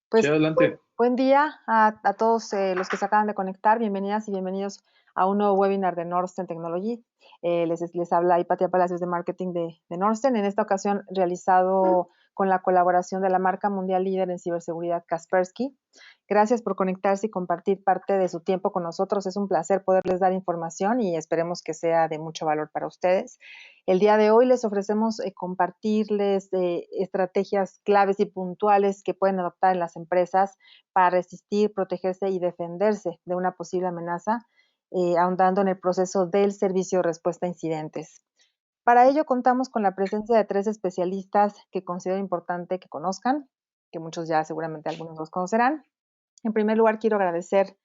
Sí, Pues adelante. buen día a todos los que se acaban de conectar. Bienvenidas y bienvenidos a un nuevo webinar de Norsten Technology. Les habla Hipatia Palacios de Marketing de Norsten, en esta ocasión realizado con la colaboración de la marca mundial líder en ciberseguridad Kaspersky. Gracias por conectarse y compartir parte de su tiempo con nosotros. Es un placer poderles dar información y esperemos que sea de mucho valor para ustedes. El día de hoy les ofrecemos compartirles estrategias claves y puntuales que pueden adoptar en las empresas para resistir, protegerse y defenderse de una posible amenaza, ahondando en el proceso del servicio de respuesta a incidentes. Para ello contamos con la presencia de 3 especialistas que considero importante que conozcan, que muchos ya seguramente algunos los conocerán. En primer lugar, quiero agradecer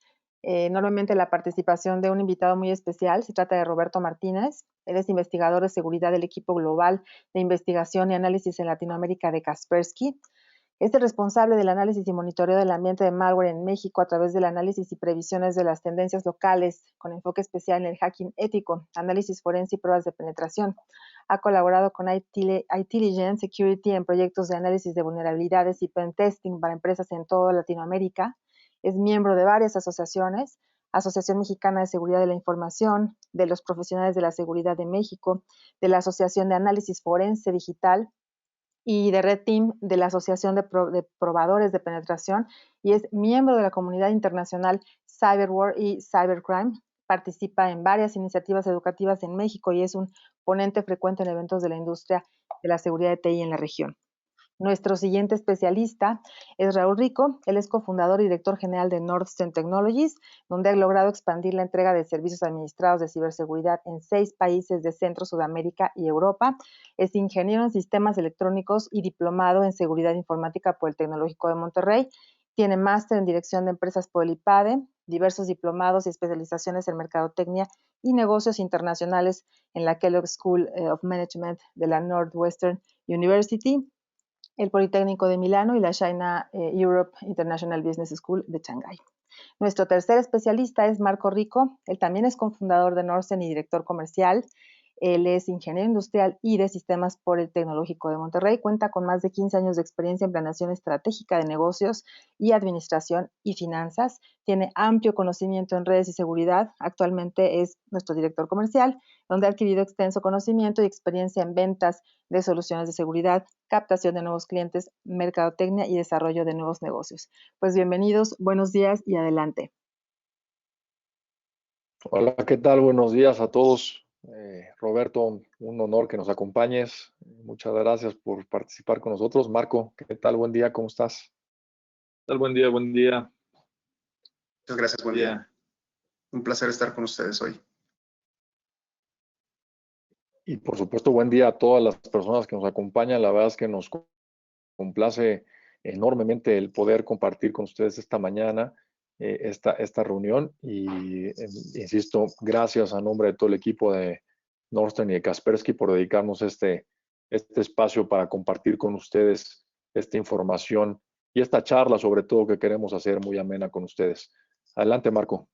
enormemente la participación de un invitado muy especial. Se trata de Roberto Martínez. Él es investigador de seguridad del equipo global de investigación y análisis en Latinoamérica de Kaspersky. Es el responsable del análisis y monitoreo del ambiente de malware en México a través del análisis y previsiones de las tendencias locales, con enfoque especial en el hacking ético, análisis forense y pruebas de penetración. Ha colaborado con Intelligence Security en proyectos de análisis de vulnerabilidades y pentesting para empresas en toda Latinoamérica. Es miembro de varias asociaciones, Asociación Mexicana de Seguridad de la Información, de los Profesionales de la Seguridad de México, de la Asociación de Análisis Forense Digital y de Red Team de la Asociación de Probadores de Penetración, y es miembro de la comunidad internacional Cyberwar y Cybercrime. Participa en varias iniciativas educativas en México y es un ponente frecuente en eventos de la industria de la seguridad de TI en la región. Nuestro siguiente especialista es Raúl Rico. Él es cofundador y director general de Norsten Technologies, donde ha logrado expandir la entrega de servicios administrados de ciberseguridad en 6 países de Centro, Sudamérica y Europa. Es ingeniero en sistemas electrónicos y diplomado en seguridad informática por el Tecnológico de Monterrey. Tiene máster en dirección de empresas por el IPADE, diversos diplomados y especializaciones en mercadotecnia y negocios internacionales en la Kellogg School of Management de la Northwestern University, el Politécnico de Milano y la China Europe International Business School de Shanghái. Nuestro tercer especialista es Marco Rico. Él también es cofundador de Norsten y director comercial. Él es ingeniero industrial y de sistemas por el Tecnológico de Monterrey. Cuenta con más de 15 años de experiencia en planeación estratégica de negocios y administración y finanzas. Tiene amplio conocimiento en redes y seguridad. Actualmente es nuestro director comercial, donde ha adquirido extenso conocimiento y experiencia en ventas de soluciones de seguridad, captación de nuevos clientes, mercadotecnia y desarrollo de nuevos negocios. Pues bienvenidos, buenos días y adelante. Hola, ¿qué tal? Buenos días a todos. Roberto, un honor que nos acompañes. Muchas gracias por participar con nosotros. Marco, ¿qué tal? Buen día, ¿cómo estás? Tal? Buen día, buen día. Muchas gracias, buen día. Un placer estar con ustedes hoy. Y por supuesto, buen día a todas las personas que nos acompañan. La verdad es que nos complace enormemente el poder compartir con ustedes esta mañana esta reunión y insisto, gracias a nombre de todo el equipo de Norsten y de Kaspersky por dedicarnos este espacio para compartir con ustedes esta información y esta charla sobre todo que queremos hacer muy amena con ustedes. Adelante, Marco.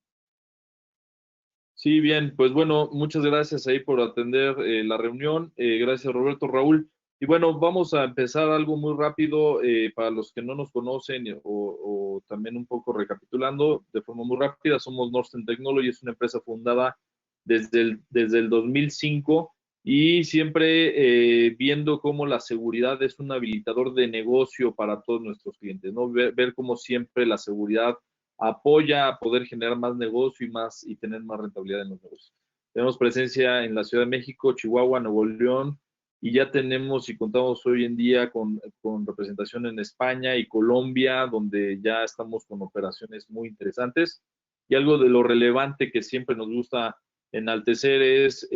Sí, bien, pues bueno, muchas gracias ahí por atender la reunión. Gracias, Roberto, Raúl. Y bueno, vamos a empezar algo muy rápido para los que no nos conocen o también un poco recapitulando de forma muy rápida. Somos Norsten Technology, es una empresa fundada desde el 2005 y siempre viendo cómo la seguridad es un habilitador de negocio para todos nuestros clientes, ¿no? Ver cómo siempre la seguridad apoya a poder generar más negocio y tener más rentabilidad en los negocios. Tenemos presencia en la Ciudad de México, Chihuahua, Nuevo León, y ya tenemos y contamos hoy en día con representación en España y Colombia, donde ya estamos con operaciones muy interesantes. Y algo de lo relevante que siempre nos gusta enaltecer es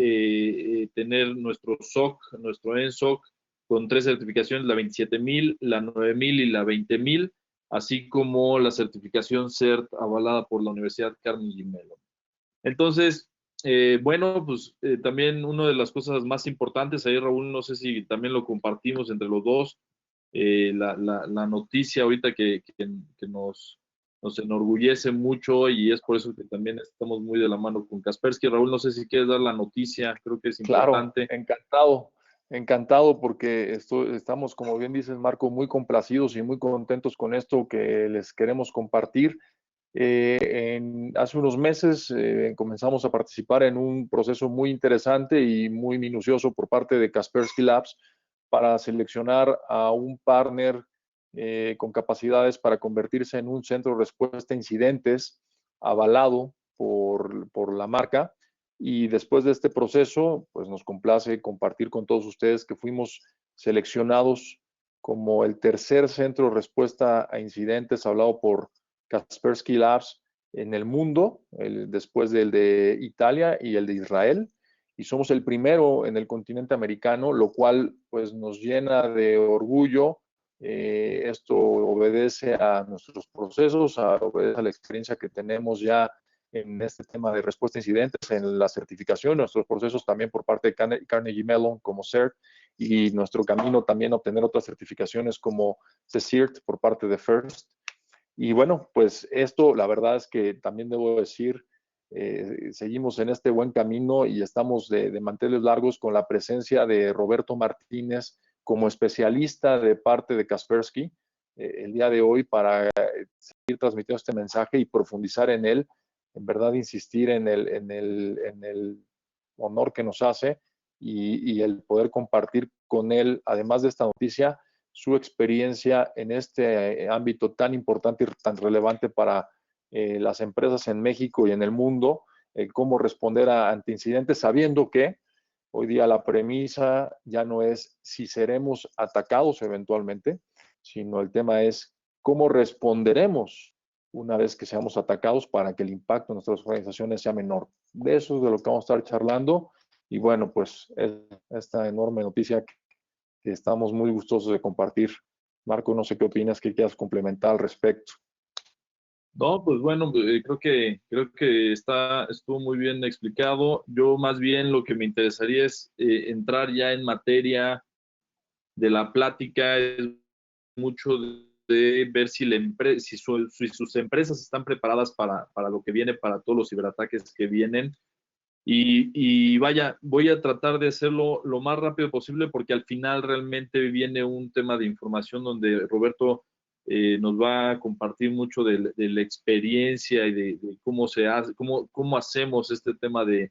tener nuestro SOC, nuestro NSOC, con 3 certificaciones, la 27000, la 9000 y la 20000, así como la certificación CERT avalada por la Universidad Carnegie Mellon. Entonces, bueno, pues también una de las cosas más importantes, ahí Raúl, no sé si también lo compartimos entre los dos, la noticia ahorita que nos enorgullece mucho y es por eso que también estamos muy de la mano con Kaspersky. Raúl, no sé si quieres dar la noticia, creo que es Claro, importante. encantado. Encantado porque estamos, como bien dices, Marco, muy complacidos y muy contentos con esto que les queremos compartir. Hace unos meses comenzamos a participar en un proceso muy interesante y muy minucioso por parte de Kaspersky Labs para seleccionar a un partner con capacidades para convertirse en un centro de respuesta a incidentes avalado por la marca. Y después de este proceso, pues nos complace compartir con todos ustedes que fuimos seleccionados como el tercer centro de respuesta a incidentes hablado por Kaspersky Labs en el mundo, después del de Italia y el de Israel. Y somos el primero en el continente americano, lo cual pues nos llena de orgullo. Esto obedece a nuestros procesos, obedece a la experiencia que tenemos ya en este tema de respuesta a incidentes, en la certificación, nuestros procesos también por parte de Carnegie Mellon como CERT y nuestro camino también a obtener otras certificaciones como CECIRT por parte de FIRST. Y bueno, pues esto la verdad es que también debo decir, seguimos en este buen camino y estamos de manteles largos con la presencia de Roberto Martínez como especialista de parte de Kaspersky el día de hoy para seguir transmitiendo este mensaje y profundizar en él, en verdad insistir en el honor que nos hace y el poder compartir con él, además de esta noticia, su experiencia en este ámbito tan importante y tan relevante para las empresas en México y en el mundo, cómo responder ante incidentes, sabiendo que hoy día la premisa ya no es si seremos atacados eventualmente, sino el tema es cómo responderemos una vez que seamos atacados para que el impacto en nuestras organizaciones sea menor. De eso es de lo que vamos a estar charlando. Y bueno, pues esta enorme noticia que estamos muy gustosos de compartir. Marco, no sé qué opinas, qué quieras complementar al respecto. No, pues bueno, creo que estuvo muy bien explicado. Yo más bien lo que me interesaría es entrar ya en materia de la plática, es mucho de ver si sus empresas están preparadas para lo que viene, para todos los ciberataques que vienen. Y vaya, voy a tratar de hacerlo lo más rápido posible porque al final realmente viene un tema de información donde Roberto nos va a compartir mucho de la experiencia y de cómo se hace, cómo hacemos este tema de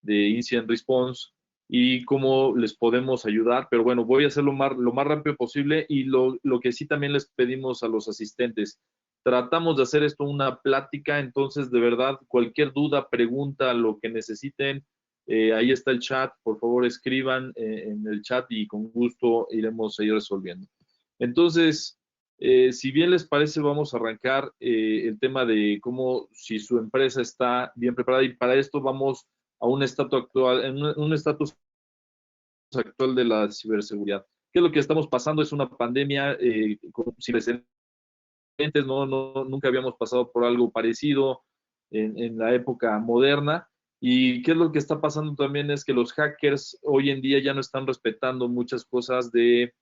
incident response y cómo les podemos ayudar. Pero bueno, voy a hacerlo lo más rápido posible y lo que sí también les pedimos a los asistentes. Tratamos de hacer esto una plática, entonces de verdad cualquier duda, pregunta, lo que necesiten, ahí está el chat, por favor escriban en el chat y con gusto iremos a ir resolviendo. Entonces, si bien les parece, vamos a arrancar el tema de cómo si su empresa está bien preparada y para esto vamos a un estatus actual de la ciberseguridad. ¿Qué es lo que estamos pasando? Es una pandemia sin precedentes. Nunca habíamos pasado por algo parecido en la época moderna. Y qué es lo que está pasando también es que los hackers hoy en día ya no están respetando muchas cosas de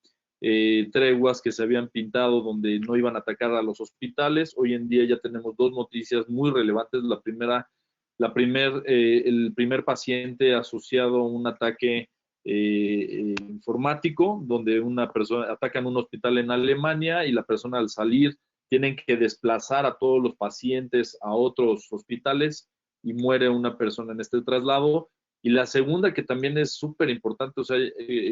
treguas que se habían pintado donde no iban a atacar a los hospitales. Hoy en día ya tenemos dos noticias muy relevantes. El primer paciente asociado a un ataque informático, donde una persona atacan un hospital en Alemania y la persona al salir tienen que desplazar a todos los pacientes a otros hospitales y muere una persona en este traslado. Y la segunda, que también es súper importante, o sea,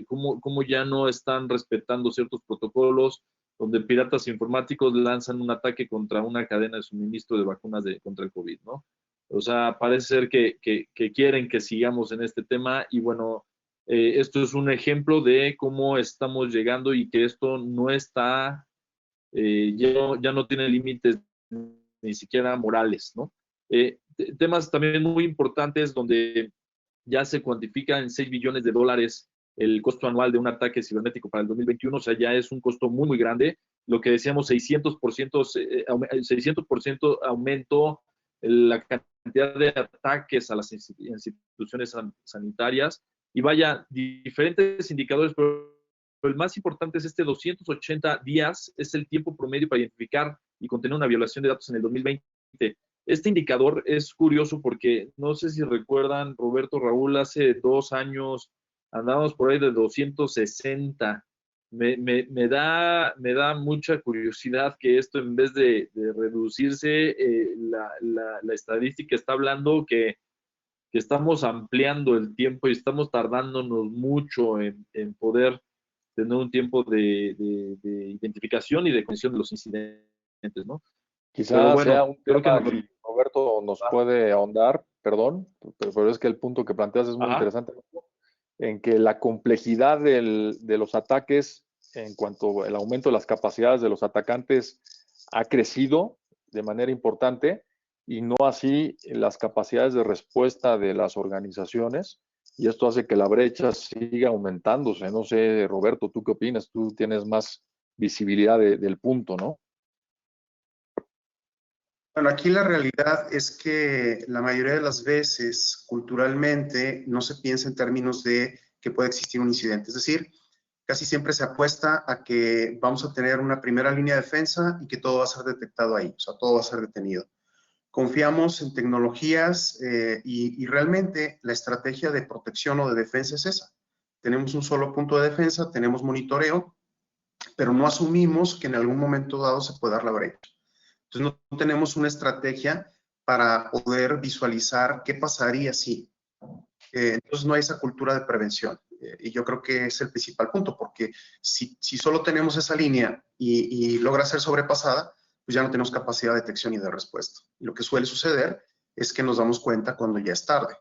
cómo ya no están respetando ciertos protocolos, donde piratas informáticos lanzan un ataque contra una cadena de suministro de vacunas contra el COVID, ¿no? O sea, parece ser que quieren que sigamos en este tema y bueno, esto es un ejemplo de cómo estamos llegando y que esto no está, ya no tiene límites ni siquiera morales, ¿no? Temas también muy importantes donde ya se cuantifica en 6 billones de dólares el costo anual de un ataque cibernético para el 2021, o sea, ya es un costo muy, muy grande. Lo que decíamos, 600% aumento la cantidad de ataques a las instituciones sanitarias. Y vaya, diferentes indicadores, pero el más importante es este 280 días, es el tiempo promedio para identificar y contener una violación de datos en el 2020. Este indicador es curioso porque no sé si recuerdan, Roberto, Raúl, hace 2 años andamos por ahí de 260. Me da mucha curiosidad que esto, en vez de reducirse, la estadística está hablando que estamos ampliando el tiempo y estamos tardándonos mucho en poder tener un tiempo de identificación y de condición de los incidentes, ¿no? Pero Quizás sea bueno, un creo que tema que Roberto nos puede ahondar, perdón, pero es que el punto que planteas es muy interesante, en que la complejidad de los ataques, en cuanto al aumento de las capacidades de los atacantes, ha crecido de manera importante, y no así las capacidades de respuesta de las organizaciones, y esto hace que la brecha siga aumentándose. No sé, Roberto, ¿tú qué opinas? Tú tienes más visibilidad del punto, ¿no? Bueno, aquí la realidad es que la mayoría de las veces, culturalmente, no se piensa en términos de que puede existir un incidente. Es decir, casi siempre se apuesta a que vamos a tener una primera línea de defensa y que todo va a ser detectado ahí, o sea, todo va a ser detenido. Confiamos en tecnologías y realmente la estrategia de protección o de defensa es esa. Tenemos un solo punto de defensa, tenemos monitoreo, pero no asumimos que en algún momento dado se puede dar la brecha. Entonces no tenemos una estrategia para poder visualizar qué pasaría si. Entonces no hay esa cultura de prevención. Y yo creo que es el principal punto, porque si solo tenemos esa línea y logra ser sobrepasada, pues ya no tenemos capacidad de detección y de respuesta. Y lo que suele suceder es que nos damos cuenta cuando ya es tarde,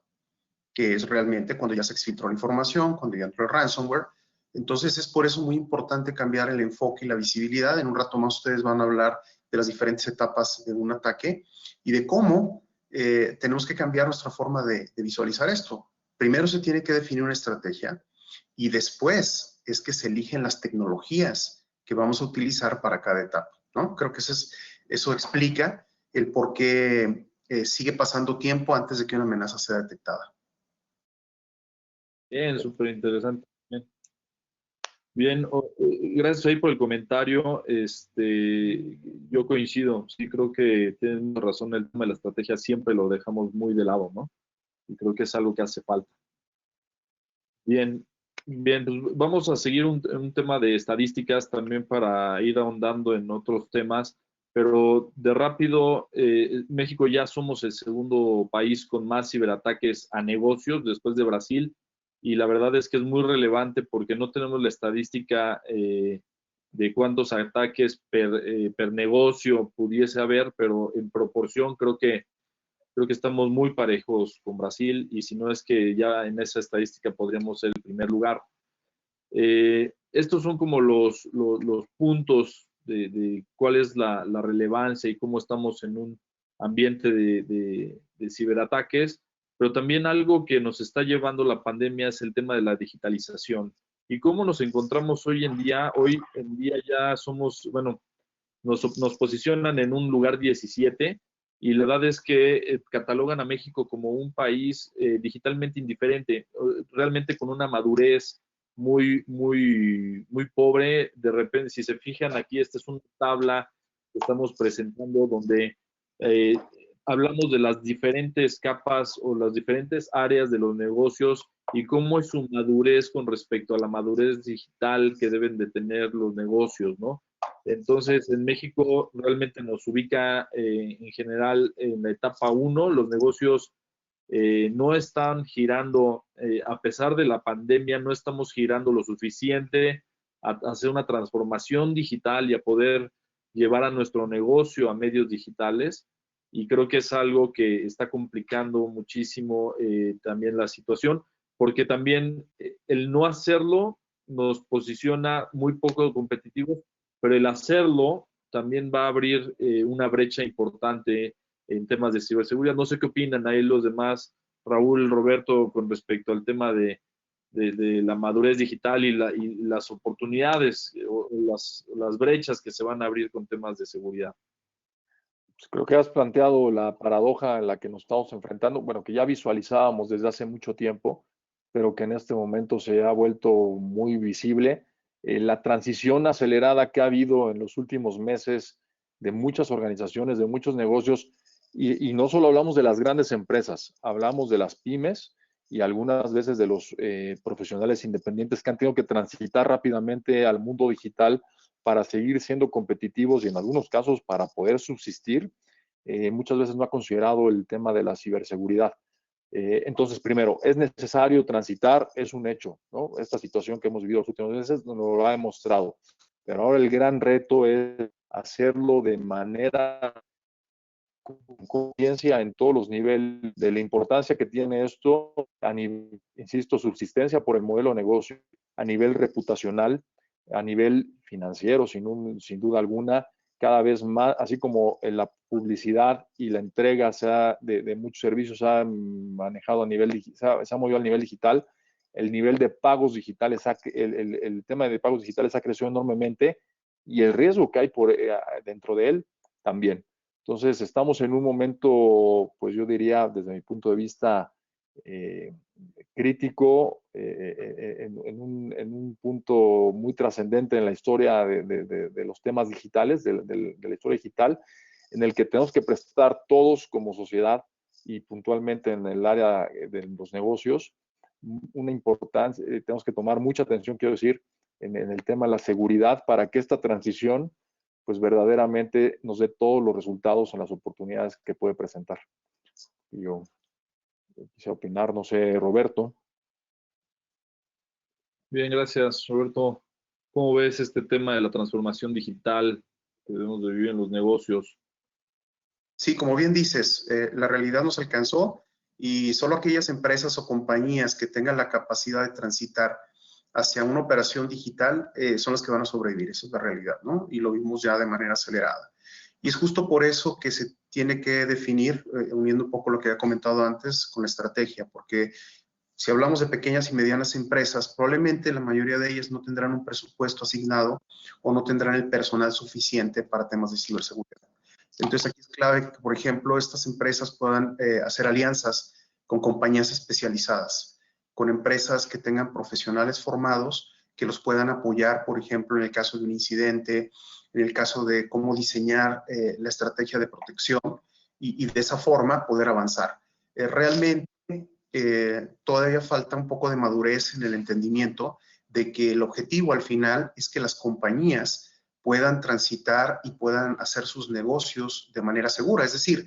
que es realmente cuando ya se exfiltró la información, cuando ya entró el ransomware. Entonces es por eso muy importante cambiar el enfoque y la visibilidad. En un rato más ustedes van a hablar de las diferentes etapas de un ataque y de cómo tenemos que cambiar nuestra forma de visualizar esto. Primero se tiene que definir una estrategia y después es que se eligen las tecnologías que vamos a utilizar para cada etapa, ¿no? Creo que eso explica el por qué sigue pasando tiempo antes de que una amenaza sea detectada. bien, súper interesante. Bien, gracias ahí por el comentario. Yo coincido, sí creo que tienen razón, el tema de la estrategia siempre lo dejamos muy de lado, ¿no? Y creo que es algo que hace falta. Bien, bien, pues vamos a seguir un tema de estadísticas también para ir ahondando en otros temas, pero de rápido, México ya somos el segundo país con más ciberataques a negocios después de Brasil, y la verdad es que es muy relevante porque no tenemos la estadística de cuántos ataques per negocio pudiese haber, pero en proporción creo que estamos muy parejos con Brasil, y si no es que ya en esa estadística podríamos ser el primer lugar. Estos son como los puntos de cuál es la relevancia y cómo estamos en un ambiente de ciberataques, pero también algo que nos está llevando la pandemia es el tema de la digitalización. ¿Y cómo nos encontramos hoy en día? Hoy en día ya somos, bueno, nos posicionan en un lugar 17, y la verdad es que catalogan a México como un país digitalmente indiferente, realmente con una madurez muy pobre. De repente, si se fijan aquí, esta es una tabla que estamos presentando donde eh, hablamos de las diferentes capas o las diferentes áreas de los negocios y cómo es su madurez con respecto a la madurez digital que deben de tener los negocios, ¿no? Entonces, en México realmente nos ubica en general en la etapa 1. Los negocios no están girando, a pesar de la pandemia, no estamos girando lo suficiente a hacer una transformación digital y a poder llevar a nuestro negocio a medios digitales. Y creo que es algo que está complicando muchísimo también la situación, porque también el no hacerlo nos posiciona muy poco competitivos, pero el hacerlo también va a abrir una brecha importante en temas de ciberseguridad. No sé qué opinan ahí los demás, Raúl, Roberto, con respecto al tema de la madurez digital y las oportunidades o las brechas que se van a abrir con temas de seguridad. Pues creo que has planteado la paradoja en la que nos estamos enfrentando, bueno, que ya visualizábamos desde hace mucho tiempo, pero que en este momento se ha vuelto muy visible. La transición acelerada que ha habido en los últimos meses de muchas organizaciones, de muchos negocios, y no solo hablamos de las grandes empresas, hablamos de las pymes y algunas veces de los profesionales independientes que han tenido que transitar rápidamente al mundo digital para seguir siendo competitivos y en algunos casos para poder subsistir, muchas veces no ha considerado el tema de la ciberseguridad. Entonces, primero, es necesario transitar, es un hecho, ¿no? Esta situación que hemos vivido los últimos meses nos lo ha demostrado. Pero ahora el gran reto es hacerlo de manera con conciencia en todos los niveles de la importancia que tiene esto a nivel, insisto, subsistencia por el modelo de negocio, a nivel reputacional, a nivel financiero, sin duda alguna, cada vez más, así como en la publicidad y la entrega de muchos servicios se ha manejado a nivel, se ha movido al nivel digital, el nivel de pagos digitales, el tema de pagos digitales ha crecido enormemente y el riesgo que hay dentro de él también. Entonces, estamos en un momento, pues yo diría, desde mi punto de vista, crítico, en un punto muy trascendente en la historia de los temas digitales, de la historia digital, en el que tenemos que prestar todos como sociedad y puntualmente en el área de los negocios, una importancia, tenemos que tomar mucha atención, quiero decir, en el tema de la seguridad para que esta transición pues verdaderamente nos dé todos los resultados en las oportunidades que puede presentar. Y yo quisiera opinar, no sé, Roberto. Bien, gracias, Roberto. ¿Cómo ves este tema de la transformación digital que debemos de vivir en los negocios? Sí, como bien dices, la realidad nos alcanzó y solo aquellas empresas o compañías que tengan la capacidad de transitar hacia una operación digital son las que van a sobrevivir. Esa es la realidad, ¿no? Y lo vimos ya de manera acelerada. Y es justo por eso que se tiene que definir, uniendo un poco lo que había comentado antes, con la estrategia, porque si hablamos de pequeñas y medianas empresas, probablemente la mayoría de ellas no tendrán un presupuesto asignado o no tendrán el personal suficiente para temas de ciberseguridad. Entonces, aquí es clave que, por ejemplo, estas empresas puedan hacer alianzas con compañías especializadas, con empresas que tengan profesionales formados que los puedan apoyar, por ejemplo, en el caso de un incidente, en el caso de cómo diseñar la estrategia de protección y de esa forma poder avanzar. Realmente todavía falta un poco de madurez en el entendimiento de que el objetivo al final es que las compañías puedan transitar y puedan hacer sus negocios de manera segura. Es decir,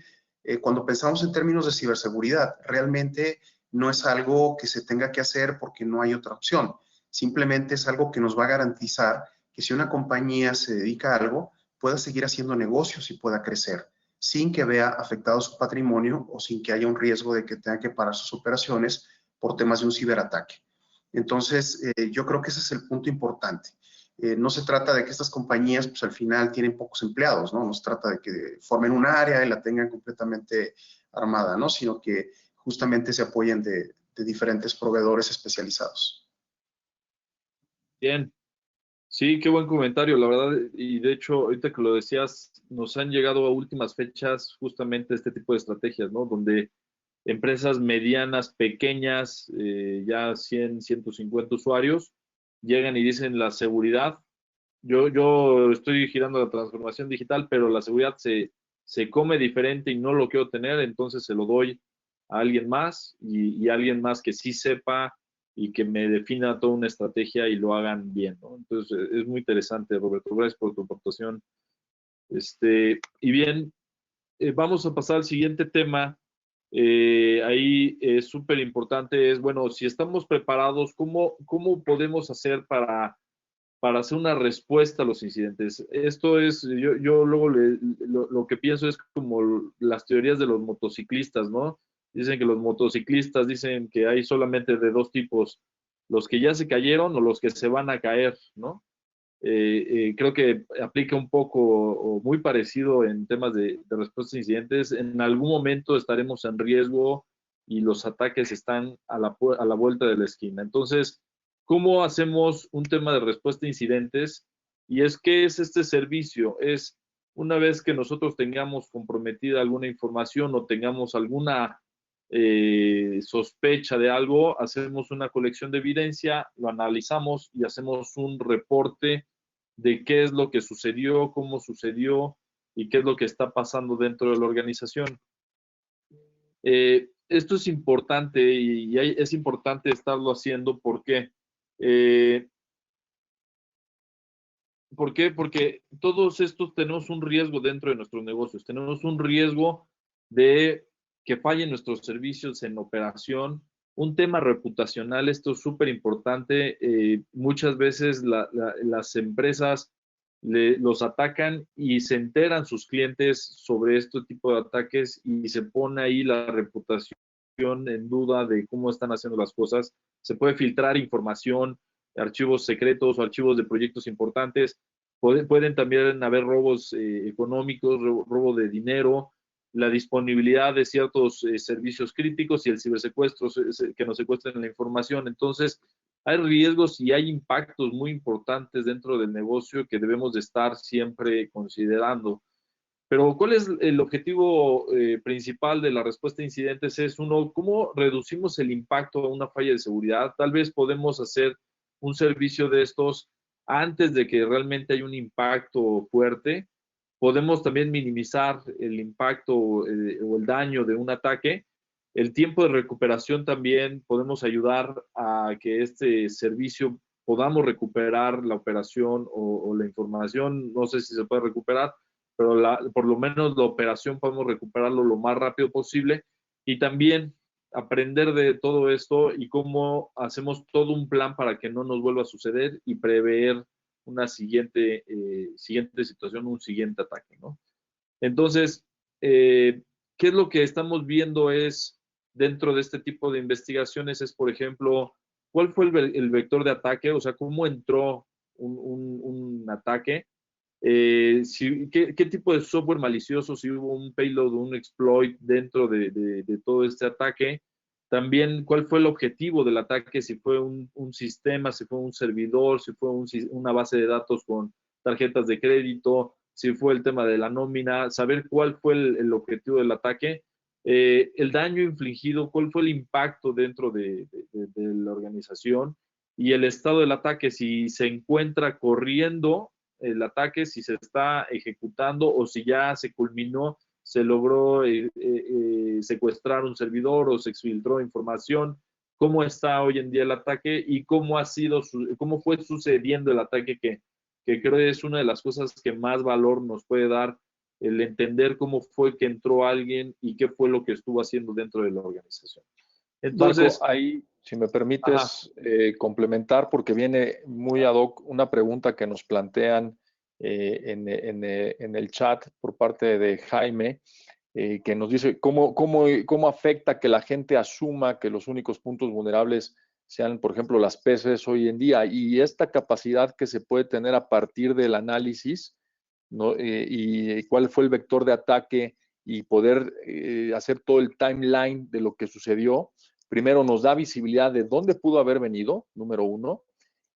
cuando pensamos en términos de ciberseguridad, realmente no es algo que se tenga que hacer porque no hay otra opción. Simplemente es algo que nos va a garantizar que si una compañía se dedica a algo, pueda seguir haciendo negocios y pueda crecer sin que vea afectado su patrimonio o sin que haya un riesgo de que tenga que parar sus operaciones por temas de un ciberataque. Entonces, yo creo que ese es el punto importante. No se trata de que estas compañías, pues al final tienen pocos empleados, ¿no? No se trata de que formen un área y la tengan completamente armada, ¿no? Sino que justamente se apoyen de diferentes proveedores especializados. Bien. Sí, qué buen comentario, la verdad. Y de hecho, ahorita que lo decías, nos han llegado a últimas fechas justamente este tipo de estrategias, ¿no? Donde empresas medianas, pequeñas, ya 100, 150 usuarios, llegan y dicen la seguridad. Yo estoy girando la transformación digital, pero la seguridad se come diferente y no lo quiero tener, entonces se lo doy a alguien más y a alguien más que sí sepa y que me defina toda una estrategia y lo hagan bien, ¿no? Entonces, es muy interesante, Roberto. Gracias por tu aportación. Y bien, vamos a pasar al siguiente tema. Ahí es súper importante, es, bueno, si estamos preparados, ¿cómo podemos hacer para hacer una respuesta a los incidentes? Esto es, yo luego lo que pienso es como las teorías de los motociclistas, ¿no? Dicen que los motociclistas dicen que hay solamente de dos tipos, los que ya se cayeron o los que se van a caer, ¿no? Creo que aplica un poco o muy parecido en temas de respuesta a incidentes. En algún momento estaremos en riesgo y los ataques están a la vuelta de la esquina. Entonces, ¿cómo hacemos un tema de respuesta a incidentes? Y es, ¿qué es este servicio? Es una vez que nosotros tengamos comprometida alguna información o tengamos alguna sospecha de algo, hacemos una colección de evidencia, lo analizamos y hacemos un reporte de qué es lo que sucedió, cómo sucedió y qué es lo que está pasando dentro de la organización. esto es importante y es importante estarlo haciendo. ¿Por qué? ¿Por qué? Porque todos estos tenemos un riesgo dentro de nuestros negocios. Tenemos un riesgo de que fallen nuestros servicios en operación. Un tema reputacional, esto es súper importante. Muchas veces las empresas los atacan y se enteran sus clientes sobre este tipo de ataques y se pone ahí la reputación en duda de cómo están haciendo las cosas. Se puede filtrar información, archivos secretos o archivos de proyectos importantes. Pueden también haber robos económicos, robo de dinero, la disponibilidad de ciertos servicios críticos y el cibersecuestro, que nos secuestren la información. Entonces, hay riesgos y hay impactos muy importantes dentro del negocio que debemos de estar siempre considerando. Pero ¿cuál es el objetivo principal de la respuesta a incidentes? Es uno, ¿cómo reducimos el impacto a una falla de seguridad? Tal vez podemos hacer un servicio de estos antes de que realmente haya un impacto fuerte. Podemos también minimizar el impacto o el daño de un ataque. El tiempo de recuperación también podemos ayudar a que este servicio podamos recuperar la operación o la información. No sé si se puede recuperar, pero por lo menos la operación podemos recuperarlo lo más rápido posible y también aprender de todo esto y cómo hacemos todo un plan para que no nos vuelva a suceder y prever una siguiente situación, un siguiente ataque, ¿no? Entonces, ¿qué es lo que estamos viendo es dentro de este tipo de investigaciones? Es, por ejemplo, ¿cuál fue el vector de ataque? O sea, ¿cómo entró un ataque? ¿Qué tipo de software malicioso, si hubo un payload o un exploit dentro de todo este ataque? También, ¿cuál fue el objetivo del ataque? Si fue un sistema, si fue un servidor, si fue una base de datos con tarjetas de crédito, si fue el tema de la nómina, saber cuál fue el objetivo del ataque, el daño infligido, cuál fue el impacto dentro de la organización y el estado del ataque, si se encuentra corriendo el ataque, si se está ejecutando o si ya se culminó, se logró secuestrar un servidor o se exfiltró información, cómo está hoy en día el ataque y cómo cómo fue sucediendo el ataque, que creo que es una de las cosas que más valor nos puede dar, el entender cómo fue que entró alguien y qué fue lo que estuvo haciendo dentro de la organización. Entonces, Marco, ahí, si me permites complementar, porque viene muy ad hoc una pregunta que nos plantean en el chat por parte de Jaime, que nos dice cómo afecta que la gente asuma que los únicos puntos vulnerables sean, por ejemplo, las PCs hoy en día, y esta capacidad que se puede tener a partir del análisis, ¿no? Y cuál fue el vector de ataque y poder hacer todo el timeline de lo que sucedió. Primero nos da visibilidad de dónde pudo haber venido, número uno,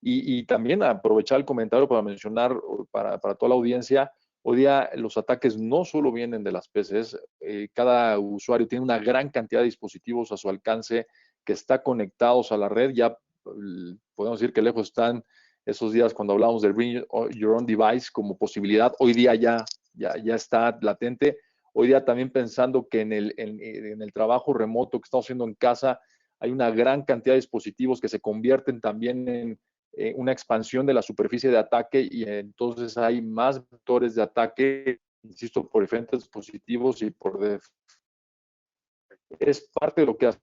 y también aprovechar el comentario para mencionar para toda la audiencia, hoy día los ataques no solo vienen de las PCs, cada usuario tiene una gran cantidad de dispositivos a su alcance que está conectados a la red, ya podemos decir que lejos están esos días cuando hablamos del Bring Your Own Device como posibilidad, hoy día ya está latente. Hoy día también pensando que en el trabajo remoto que estamos haciendo en casa, hay una gran cantidad de dispositivos que se convierten también en una expansión de la superficie de ataque y entonces hay más vectores de ataque, insisto, por diferentes dispositivos y es parte de lo que hace.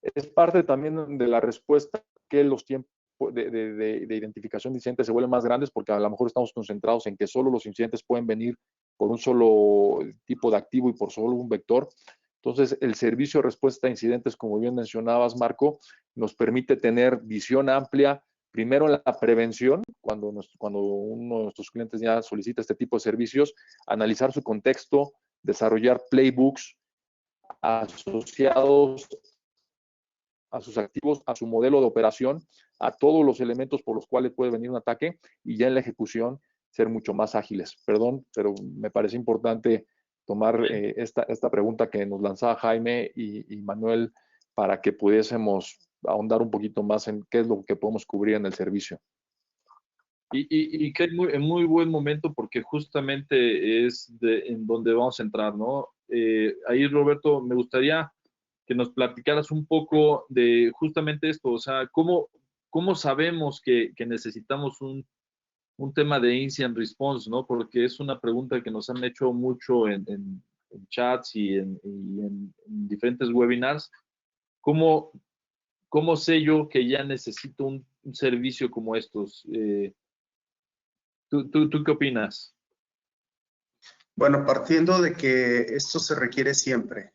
Es parte también de la respuesta que los tiempos de identificación de incidentes se vuelven más grandes porque a lo mejor estamos concentrados en que solo los incidentes pueden venir por un solo tipo de activo y por solo un vector. Entonces, el servicio de respuesta a incidentes, como bien mencionabas, Marco, nos permite tener visión amplia, primero en la prevención, cuando uno de nuestros clientes ya solicita este tipo de servicios, analizar su contexto, desarrollar playbooks asociados a sus activos, a su modelo de operación, a todos los elementos por los cuales puede venir un ataque y ya en la ejecución ser mucho más ágiles. Perdón, pero me parece importante tomar esta pregunta que nos lanzaba Jaime y Manuel para que pudiésemos ahondar un poquito más en qué es lo que podemos cubrir en el servicio. Y que es muy buen momento porque justamente es en donde vamos a entrar, ¿no? Ahí, Roberto, me gustaría que nos platicaras un poco de justamente esto, o sea, cómo sabemos que necesitamos un tema de incident response, ¿no? Porque es una pregunta que nos han hecho mucho en chats y en diferentes webinars. ¿Cómo sé yo que ya necesito un servicio como estos? ¿Tú qué opinas? Bueno, partiendo de que esto se requiere siempre,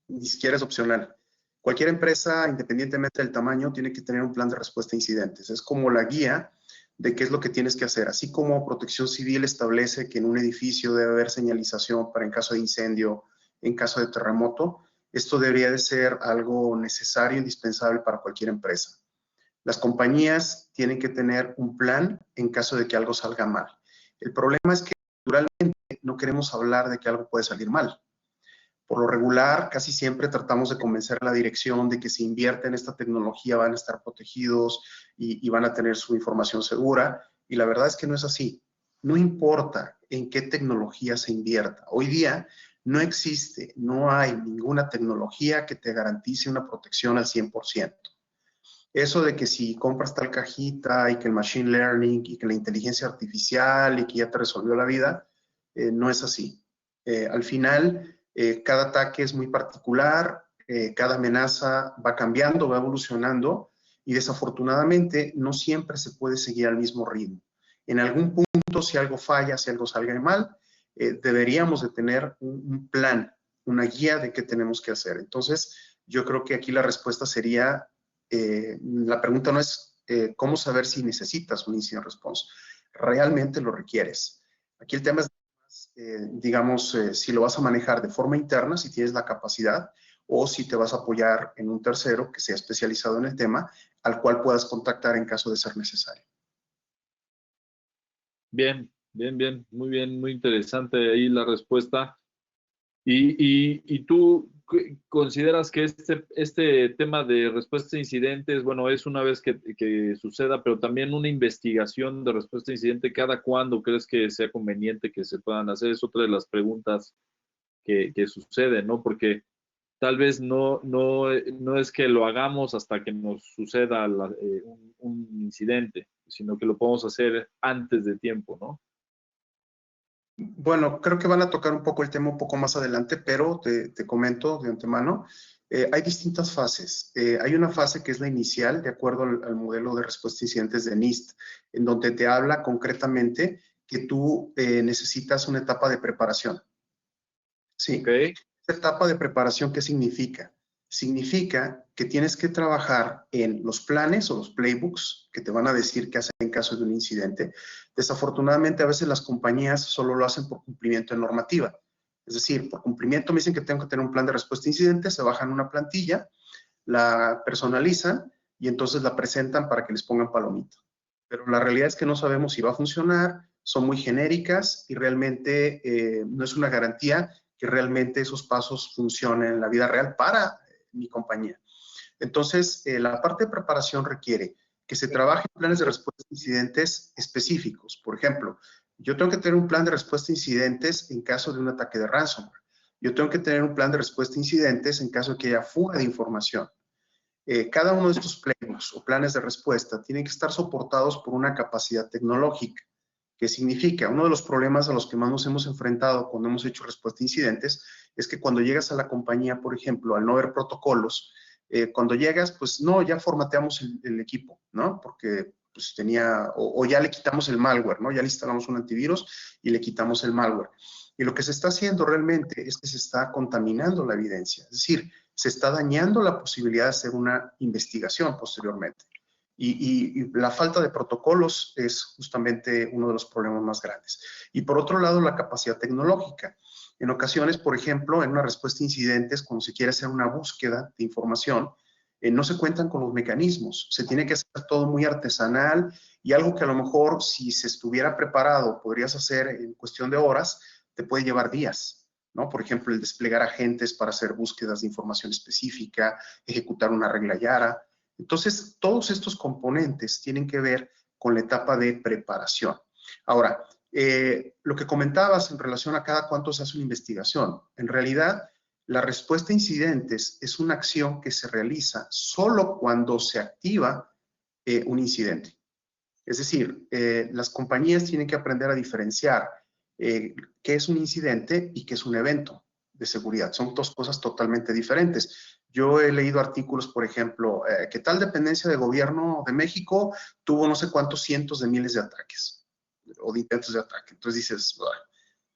ni siquiera es opcional. Cualquier empresa, independientemente del tamaño, tiene que tener un plan de respuesta a incidentes. Es como la guía de qué es lo que tienes que hacer. Así como Protección Civil establece que en un edificio debe haber señalización para en caso de incendio, en caso de terremoto, esto debería de ser algo necesario, indispensable para cualquier empresa. Las compañías tienen que tener un plan en caso de que algo salga mal. El problema es que naturalmente no queremos hablar de que algo puede salir mal. Por lo regular, casi siempre tratamos de convencer a la dirección de que si invierte en esta tecnología van a estar protegidos y van a tener su información segura. Y la verdad es que no es así. No importa en qué tecnología se invierta. Hoy día no existe, no hay ninguna tecnología que te garantice una protección al 100%. Eso de que si compras tal cajita y que el machine learning y que la inteligencia artificial y que ya te resolvió la vida, no es así. Al final, cada ataque es muy particular, cada amenaza va cambiando, va evolucionando y desafortunadamente no siempre se puede seguir al mismo ritmo. En algún punto, si algo falla, si algo salga mal, deberíamos de tener un plan, una guía de qué tenemos que hacer. Entonces, yo creo que aquí la respuesta sería, la pregunta no es cómo saber si necesitas un incident response. Realmente lo requieres. Aquí el tema es, digamos, si lo vas a manejar de forma interna, si tienes la capacidad, o si te vas a apoyar en un tercero que sea especializado en el tema, al cual puedas contactar en caso de ser necesario. Bien, muy bien, muy interesante ahí la respuesta. ¿Y tú consideras que este tema de respuesta a incidentes, bueno, es una vez que suceda, pero también una investigación de respuesta a incidente, ¿cada cuándo crees que sea conveniente que se puedan hacer? Es otra de las preguntas que suceden, ¿no? Porque tal vez no es que lo hagamos hasta que nos suceda un incidente, sino que lo podemos hacer antes de tiempo, ¿no? Bueno, creo que van a tocar un poco el tema un poco más adelante, pero te comento de antemano, hay distintas fases. Hay una fase que es la inicial, de acuerdo al modelo de respuesta a incidentes de NIST, en donde te habla concretamente que tú necesitas una etapa de preparación. Sí. Okay. Esta etapa de preparación, ¿qué significa? Significa que tienes que trabajar en los planes o los playbooks que te van a decir qué hacer en caso de un incidente. Desafortunadamente, a veces las compañías solo lo hacen por cumplimiento de normativa. Es decir, por cumplimiento me dicen que tengo que tener un plan de respuesta a incidentes, se bajan una plantilla, la personalizan y entonces la presentan para que les pongan palomita. Pero la realidad es que no sabemos si va a funcionar, son muy genéricas y realmente no es una garantía que realmente esos pasos funcionen en la vida real para mi compañía. Entonces, la parte de preparación requiere que se trabaje en planes de respuesta a incidentes específicos. Por ejemplo, yo tengo que tener un plan de respuesta a incidentes en caso de un ataque de ransomware. Yo tengo que tener un plan de respuesta a incidentes en caso de que haya fuga de información. Cada uno de estos playbooks o planes de respuesta tienen que estar soportados por una capacidad tecnológica. ¿Qué significa? Uno de los problemas a los que más nos hemos enfrentado cuando hemos hecho respuesta a incidentes es que cuando llegas a la compañía, por ejemplo, al no haber protocolos, cuando llegas, pues no, ya formateamos el equipo, ¿no? Porque pues tenía, o ya le quitamos el malware, ¿no? Ya le instalamos un antivirus y le quitamos el malware. Y lo que se está haciendo realmente es que se está contaminando la evidencia, es decir, se está dañando la posibilidad de hacer una investigación posteriormente. Y la falta de protocolos es justamente uno de los problemas más grandes. Y por otro lado, la capacidad tecnológica. En ocasiones, por ejemplo, en una respuesta a incidentes, cuando se quiere hacer una búsqueda de información, no se cuentan con los mecanismos. Se tiene que hacer todo muy artesanal y algo que a lo mejor, si se estuviera preparado, podrías hacer en cuestión de horas, te puede llevar días, ¿no? Por ejemplo, el desplegar agentes para hacer búsquedas de información específica, ejecutar una regla Yara. Entonces, todos estos componentes tienen que ver con la etapa de preparación. Ahora, lo que comentabas en relación a cada cuánto se hace una investigación, en realidad La respuesta a incidentes es una acción que se realiza solo cuando se activa un incidente. Es decir, las compañías tienen que aprender a diferenciar qué es un incidente y qué es un evento de seguridad. Son dos cosas totalmente diferentes. Yo he leído artículos, por ejemplo, que tal dependencia de gobierno de México tuvo no sé cuántos cientos de miles de ataques o de intentos de ataque. Entonces dices,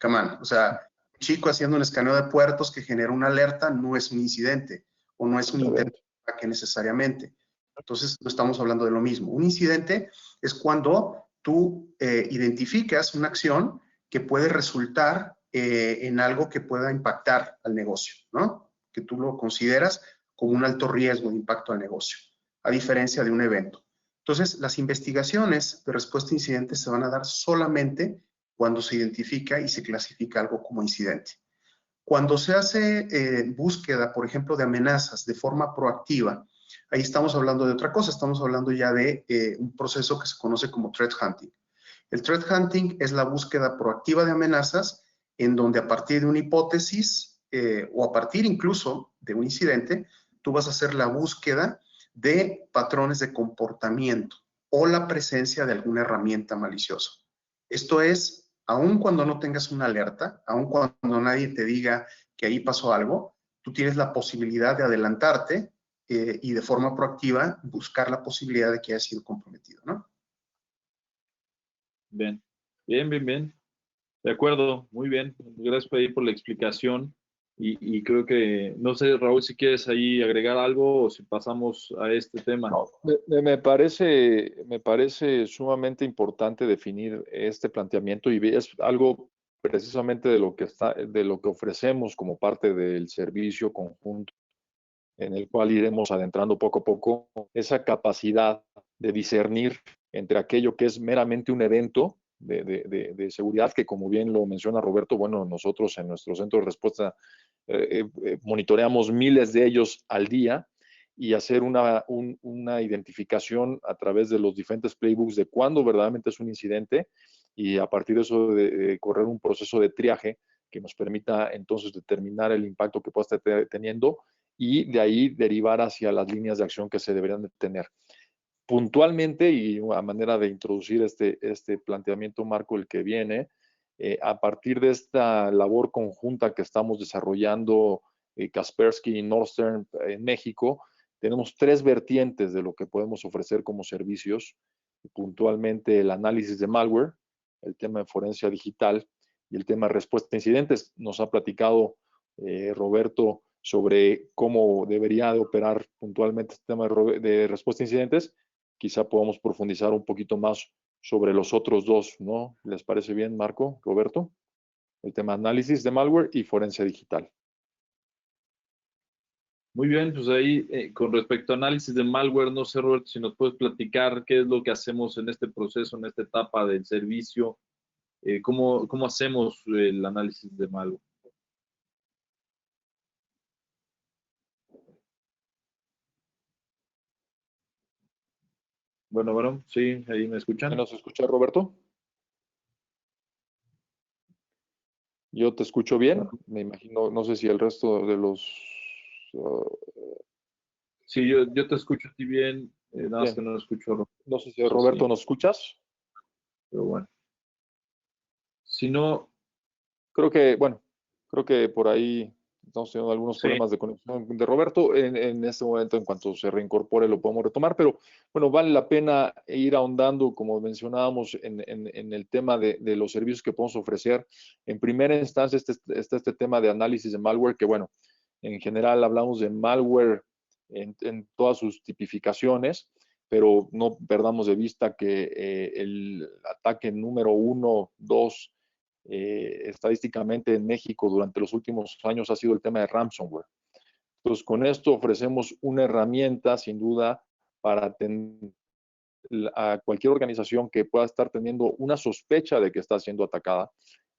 come on, o sea, un chico haciendo un escaneo de puertos que genera una alerta no es un incidente o no es un intento de ataque necesariamente. Entonces, no estamos hablando de lo mismo. Un incidente es cuando tú identificas una acción que puede resultar en algo que pueda impactar al negocio, ¿no? Que tú lo consideras como un alto riesgo de impacto al negocio, a diferencia de un evento. Entonces, las investigaciones de respuesta a incidentes se van a dar solamente cuando se identifica y se clasifica algo como incidente. Cuando se hace búsqueda, por ejemplo, de amenazas de forma proactiva, ahí estamos hablando de otra cosa, estamos hablando ya de un proceso que se conoce como threat hunting. El threat hunting es la búsqueda proactiva de amenazas en donde a partir de una hipótesis o a partir incluso de un incidente, tú vas a hacer la búsqueda de patrones de comportamiento o la presencia de alguna herramienta maliciosa. Esto es, aun cuando no tengas una alerta, aun cuando nadie te diga que ahí pasó algo, tú tienes la posibilidad de adelantarte y de forma proactiva buscar la posibilidad de que haya sido comprometido, ¿no? Bien, bien, bien, bien. De acuerdo, muy bien. Gracias por la explicación. Y creo que, no sé, Raúl, si quieres ahí agregar algo o si pasamos a este tema. No, me parece sumamente importante definir este planteamiento y es algo precisamente de lo que ofrecemos como parte del servicio conjunto, en el cual iremos adentrando poco a poco esa capacidad de discernir entre aquello que es meramente un evento de seguridad, que como bien lo menciona Roberto, bueno, nosotros en nuestro centro de respuesta monitoreamos miles de ellos al día y hacer una identificación a través de los diferentes playbooks de cuándo verdaderamente es un incidente y a partir de eso de correr un proceso de triaje que nos permita entonces determinar el impacto que pueda estar teniendo y de ahí derivar hacia las líneas de acción que se deberían de tener. Puntualmente, y a manera de introducir este planteamiento, Marco, el que viene, a partir de esta labor conjunta que estamos desarrollando Kaspersky y Northern en México, tenemos tres vertientes de lo que podemos ofrecer como servicios, puntualmente el análisis de malware, el tema de forense digital y el tema de respuesta a incidentes. Nos ha platicado Roberto sobre cómo debería de operar puntualmente este tema de respuesta a incidentes. Quizá podamos profundizar un poquito más sobre los otros dos, ¿no? ¿Les parece bien, Marco, Roberto? El tema análisis de malware y forense digital. Muy bien, pues ahí con respecto a análisis de malware, no sé, Roberto, si nos puedes platicar qué es lo que hacemos en este proceso, en esta etapa del servicio, cómo hacemos el análisis de malware. Bueno, sí, ahí me escuchan. ¿Nos escucha, Roberto? Yo te escucho bien, me imagino, no sé si el resto de los... Sí, yo te escucho a ti bien, nada más que no escucho. No sé si Roberto, ¿nos escuchas? Pero bueno. Si no... Creo que por ahí estamos teniendo algunos problemas de conexión de Roberto. En este momento, en cuanto se reincorpore, lo podemos retomar, pero bueno, vale la pena ir ahondando, como mencionábamos, en el tema de los servicios que podemos ofrecer. En primera instancia está este tema de análisis de malware, que bueno, en general hablamos de malware en todas sus tipificaciones, pero no perdamos de vista que el ataque número 1, 2, estadísticamente en México durante los últimos años ha sido el tema de ransomware. Entonces, con esto ofrecemos una herramienta, sin duda, para atender a cualquier organización que pueda estar teniendo una sospecha de que está siendo atacada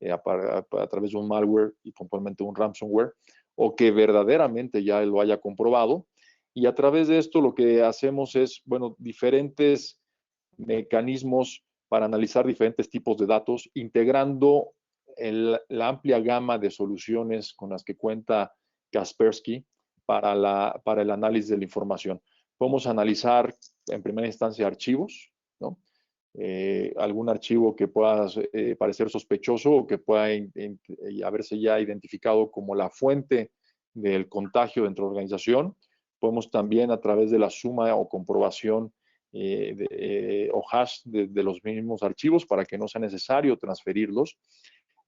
a través de un malware y puntualmente un ransomware, o que verdaderamente ya lo haya comprobado. Y a través de esto lo que hacemos es, bueno, diferentes mecanismos para analizar diferentes tipos de datos, integrando la amplia gama de soluciones con las que cuenta Kaspersky para el análisis de la información. Podemos analizar en primera instancia archivos, ¿no? Algún archivo que pueda parecer sospechoso o que pueda haberse ya identificado como la fuente del contagio dentro de la organización. Podemos también, a través de la suma o comprobación o hash de los mismos archivos, para que no sea necesario transferirlos.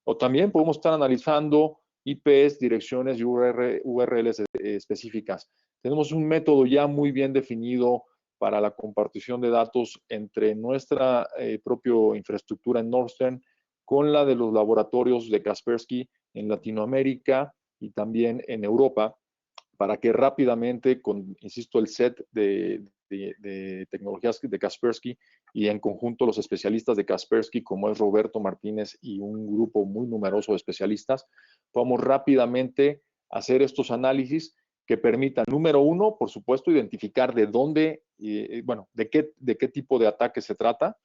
O también podemos estar analizando IPs, direcciones y URLs específicas. Tenemos un método ya muy bien definido para la compartición de datos entre nuestra propia infraestructura en Northern con la de los laboratorios de Kaspersky en Latinoamérica y también en Europa, para que rápidamente, con, insisto, el set de tecnologías de Kaspersky y en conjunto los especialistas de Kaspersky, como es Roberto Martínez y un grupo muy numeroso de especialistas, podamos rápidamente hacer estos análisis que permitan, número uno, por supuesto, identificar de dónde, bueno, de qué tipo de ataque se trata,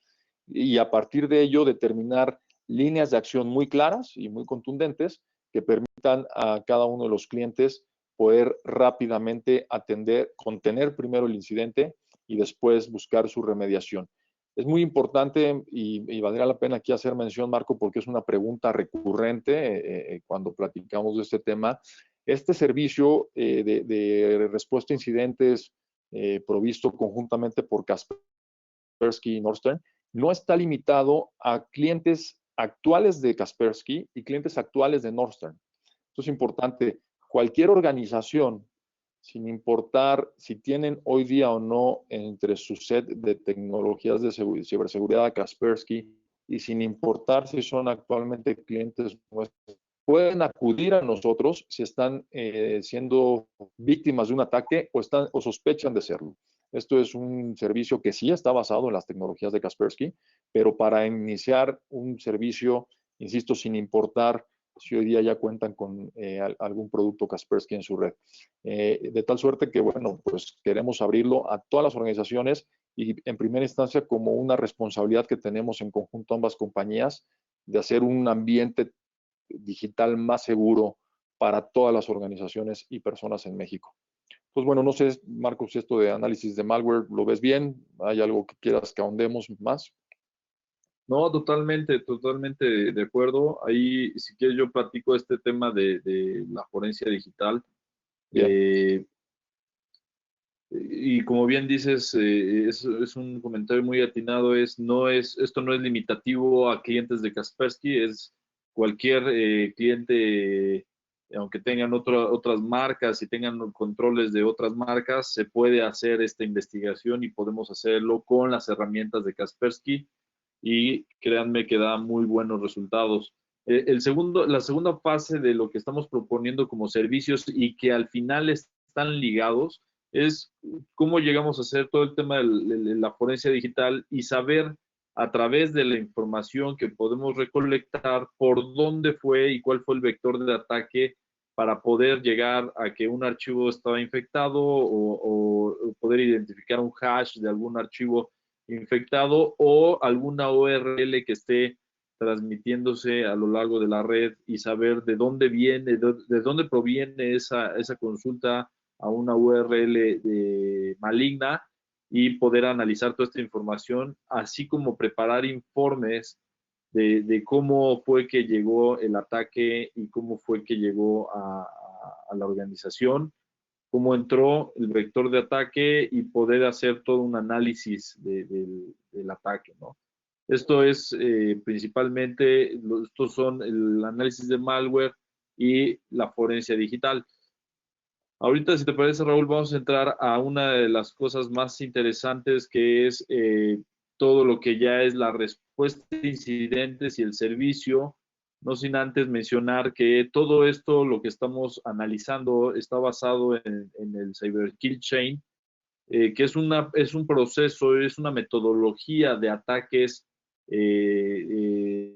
y a partir de ello determinar líneas de acción muy claras y muy contundentes que permitan a cada uno de los clientes poder rápidamente contener primero el incidente y después buscar su remediación. Es muy importante y valdría la pena aquí hacer mención, Marco, porque es una pregunta recurrente cuando platicamos de este tema. Este servicio de respuesta a incidentes provisto conjuntamente por Kaspersky y Northern no está limitado a clientes actuales de Kaspersky y clientes actuales de Northern. Esto es importante. Cualquier organización, sin importar si tienen hoy día o no entre su set de tecnologías de ciberseguridad a Kaspersky y sin importar si son actualmente clientes nuestros, pueden acudir a nosotros si están siendo víctimas de un ataque o sospechan de serlo. Esto es un servicio que sí está basado en las tecnologías de Kaspersky, pero para iniciar un servicio, insisto, sin importar si hoy día ya cuentan con algún producto Kaspersky en su red. De tal suerte que, bueno, pues queremos abrirlo a todas las organizaciones y en primera instancia como una responsabilidad que tenemos en conjunto ambas compañías de hacer un ambiente digital más seguro para todas las organizaciones y personas en México. Pues bueno, no sé, Marcos, si esto de análisis de malware, ¿lo ves bien? ¿Hay algo que quieras que ahondemos más? No, totalmente de acuerdo. Ahí, si quieres, yo platico este tema de la forencia digital. Y como bien dices, es un comentario muy atinado, esto no es limitativo a clientes de Kaspersky, es cualquier cliente, aunque tengan otras marcas y tengan controles de otras marcas, se puede hacer esta investigación y podemos hacerlo con las herramientas de Kaspersky y créanme que da muy buenos resultados. La segunda fase de lo que estamos proponiendo como servicios y que al final están ligados es cómo llegamos a hacer todo el tema de la forencia digital y saber a través de la información que podemos recolectar por dónde fue y cuál fue el vector de ataque para poder llegar a que un archivo estaba infectado o poder identificar un hash de algún archivo infectado o alguna URL que esté transmitiéndose a lo largo de la red y saber de dónde viene, de dónde proviene esa consulta a una URL maligna y poder analizar toda esta información, así como preparar informes de cómo fue que llegó el ataque y cómo fue que llegó a la organización, cómo entró el vector de ataque y poder hacer todo un análisis del ataque, ¿no? Esto es principalmente, estos son el análisis de malware y la forencia digital. Ahorita, si te parece, Raúl, vamos a entrar a una de las cosas más interesantes, que es todo lo que ya es la respuesta a incidentes y el servicio, no sin antes mencionar que todo esto, lo que estamos analizando, está basado en el Cyber Kill Chain, que es un proceso, es una metodología de ataques, es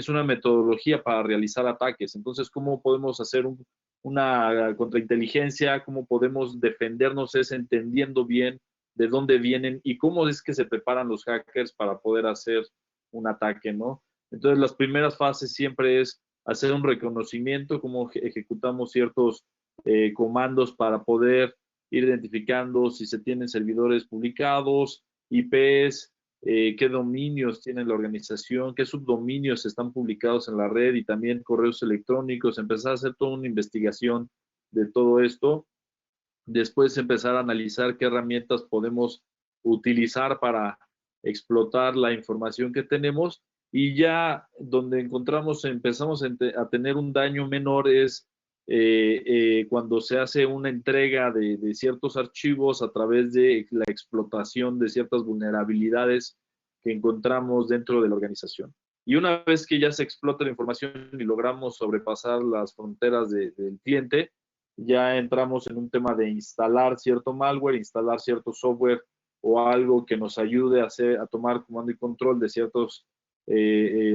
una metodología para realizar ataques. Entonces, ¿cómo podemos hacer una contrainteligencia? ¿Cómo podemos defendernos? Es entendiendo bien de dónde vienen y cómo es que se preparan los hackers para poder hacer un ataque, ¿no? Entonces, las primeras fases siempre es hacer un reconocimiento, cómo ejecutamos ciertos comandos para poder ir identificando si se tienen servidores publicados, IPs, qué dominios tiene la organización, qué subdominios están publicados en la red y también correos electrónicos, empezar a hacer toda una investigación de todo esto. Después empezar a analizar qué herramientas podemos utilizar para explotar la información que tenemos, y ya donde empezamos a tener un daño menor es cuando se hace una entrega de ciertos archivos a través de la explotación de ciertas vulnerabilidades que encontramos dentro de la organización. Y una vez que ya se explota la información y logramos sobrepasar las fronteras del cliente, ya entramos en un tema de instalar cierto malware, instalar cierto software o algo que nos ayude a tomar comando y control de ciertos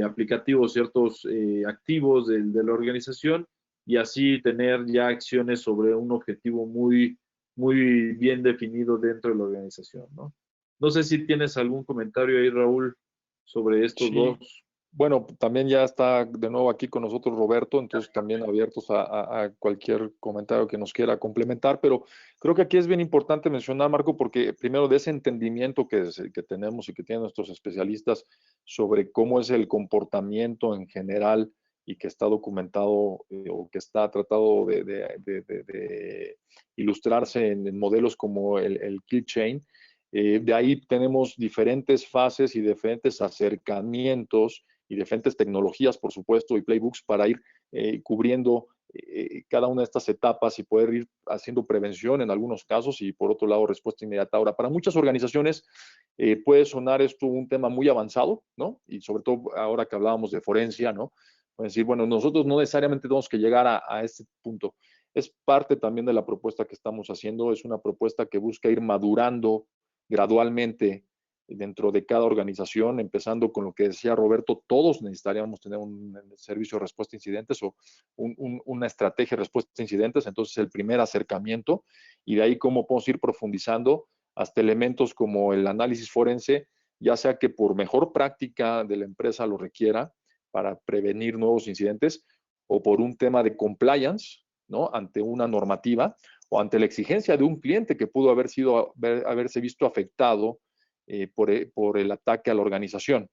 aplicativos, ciertos activos de la organización, y así tener ya acciones sobre un objetivo muy, muy bien definido dentro de la organización, ¿no? No sé si tienes algún comentario ahí, Raúl, sobre estos dos. Bueno, también ya está de nuevo aquí con nosotros Roberto, entonces también abiertos a cualquier comentario que nos quiera complementar, pero creo que aquí es bien importante mencionar, Marco, porque primero de ese entendimiento que tenemos y que tienen nuestros especialistas sobre cómo es el comportamiento en general y que está documentado o que está tratado de ilustrarse en modelos como el Kill Chain. De ahí tenemos diferentes fases y diferentes acercamientos y diferentes tecnologías, por supuesto, y playbooks para ir cubriendo cada una de estas etapas y poder ir haciendo prevención en algunos casos y, por otro lado, respuesta inmediata. Ahora, para muchas organizaciones puede sonar esto un tema muy avanzado, ¿no? Y sobre todo ahora que hablábamos de forencia, ¿no? Pueden decir, bueno, nosotros no necesariamente tenemos que llegar a este punto. Es parte también de la propuesta que estamos haciendo, es una propuesta que busca ir madurando gradualmente dentro de cada organización, empezando con lo que decía Roberto, todos necesitaríamos tener un servicio de respuesta a incidentes o una estrategia de respuesta a incidentes, entonces el primer acercamiento, y de ahí cómo podemos ir profundizando hasta elementos como el análisis forense, ya sea que por mejor práctica de la empresa lo requiera para prevenir nuevos incidentes, o por un tema de compliance, ¿no? Ante una normativa, o ante la exigencia de un cliente que pudo haberse visto afectado por el ataque a la organización.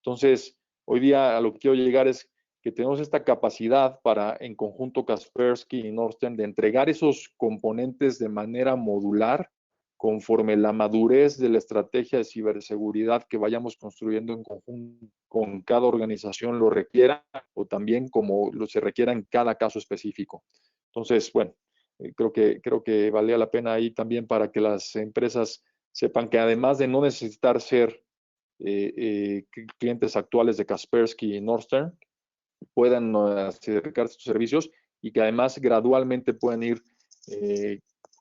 Entonces, hoy día a lo que quiero llegar es que tenemos esta capacidad para, en conjunto Kaspersky y Northern, de entregar esos componentes de manera modular conforme la madurez de la estrategia de ciberseguridad que vayamos construyendo en conjunto con cada organización lo requiera, o también como lo se requiera en cada caso específico. Entonces, bueno, creo que valía la pena ahí también para que las empresas sepan que además de no necesitar ser clientes actuales de Kaspersky y Northern, puedan acercarse a sus servicios y que además gradualmente puedan ir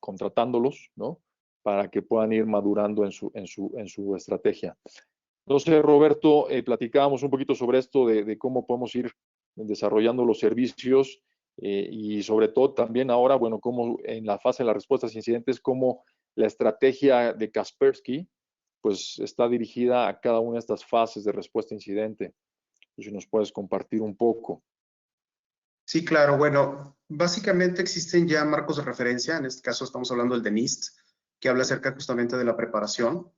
contratándolos, ¿no? Para que puedan ir madurando en su estrategia. Entonces, Roberto, platicábamos un poquito sobre esto de cómo podemos ir desarrollando los servicios y sobre todo también ahora, bueno, cómo en la fase de las respuestas a incidentes, cómo la estrategia de Kaspersky pues está dirigida a cada una de estas fases de respuesta a incidente. Si nos puedes compartir un poco. Sí, claro. Bueno, básicamente existen ya marcos de referencia. En este caso estamos hablando del de NIST, que habla acerca justamente de la preparación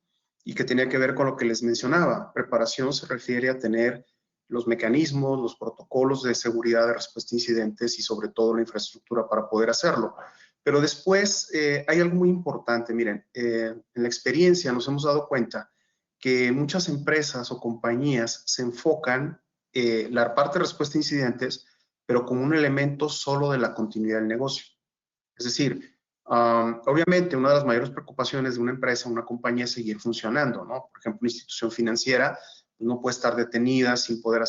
y que tenía que ver con lo que les mencionaba. Preparación se refiere a tener los mecanismos, los protocolos de seguridad de respuesta a incidentes y sobre todo la infraestructura para poder hacerlo. Pero después hay algo muy importante. Miren, en la experiencia nos hemos dado cuenta que muchas empresas o compañías se enfocan la parte de respuesta a incidentes, pero como un elemento solo de la continuidad del negocio. Es decir, obviamente una de las mayores preocupaciones de una empresa, una compañía, es seguir funcionando, ¿no? Por ejemplo, una institución financiera no puede estar detenida sin poder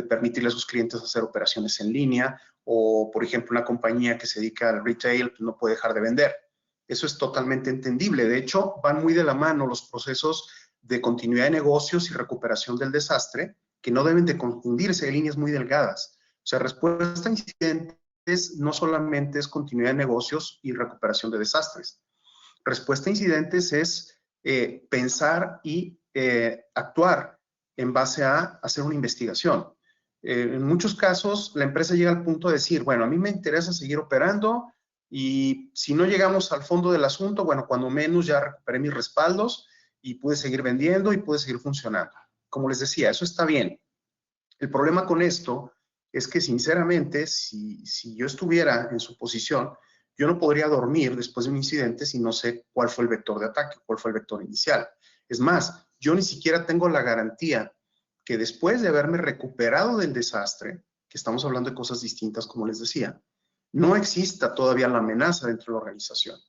permitirle a sus clientes hacer operaciones en línea, o por ejemplo una compañía que se dedica al retail pues no puede dejar de vender. Eso es totalmente entendible. De hecho, van muy de la mano los procesos de continuidad de negocios y recuperación del desastre, que no deben de confundirse, hay líneas muy delgadas. O sea, respuesta a incidentes no solamente es continuidad de negocios y recuperación de desastres. Respuesta a incidentes es pensar y actuar en base a hacer una investigación. En muchos casos, la empresa llega al punto de decir, bueno, a mí me interesa seguir operando y si no llegamos al fondo del asunto, bueno, cuando menos ya recuperé mis respaldos y pude seguir vendiendo y pude seguir funcionando. Como les decía, eso está bien. El problema con esto es que, sinceramente, si yo estuviera en su posición, yo no podría dormir después de un incidente si no sé cuál fue el vector de ataque, cuál fue el vector inicial. Es más, yo ni siquiera tengo la garantía que después de haberme recuperado del desastre, que estamos hablando de cosas distintas, como les decía, no exista todavía la amenaza dentro de la organización.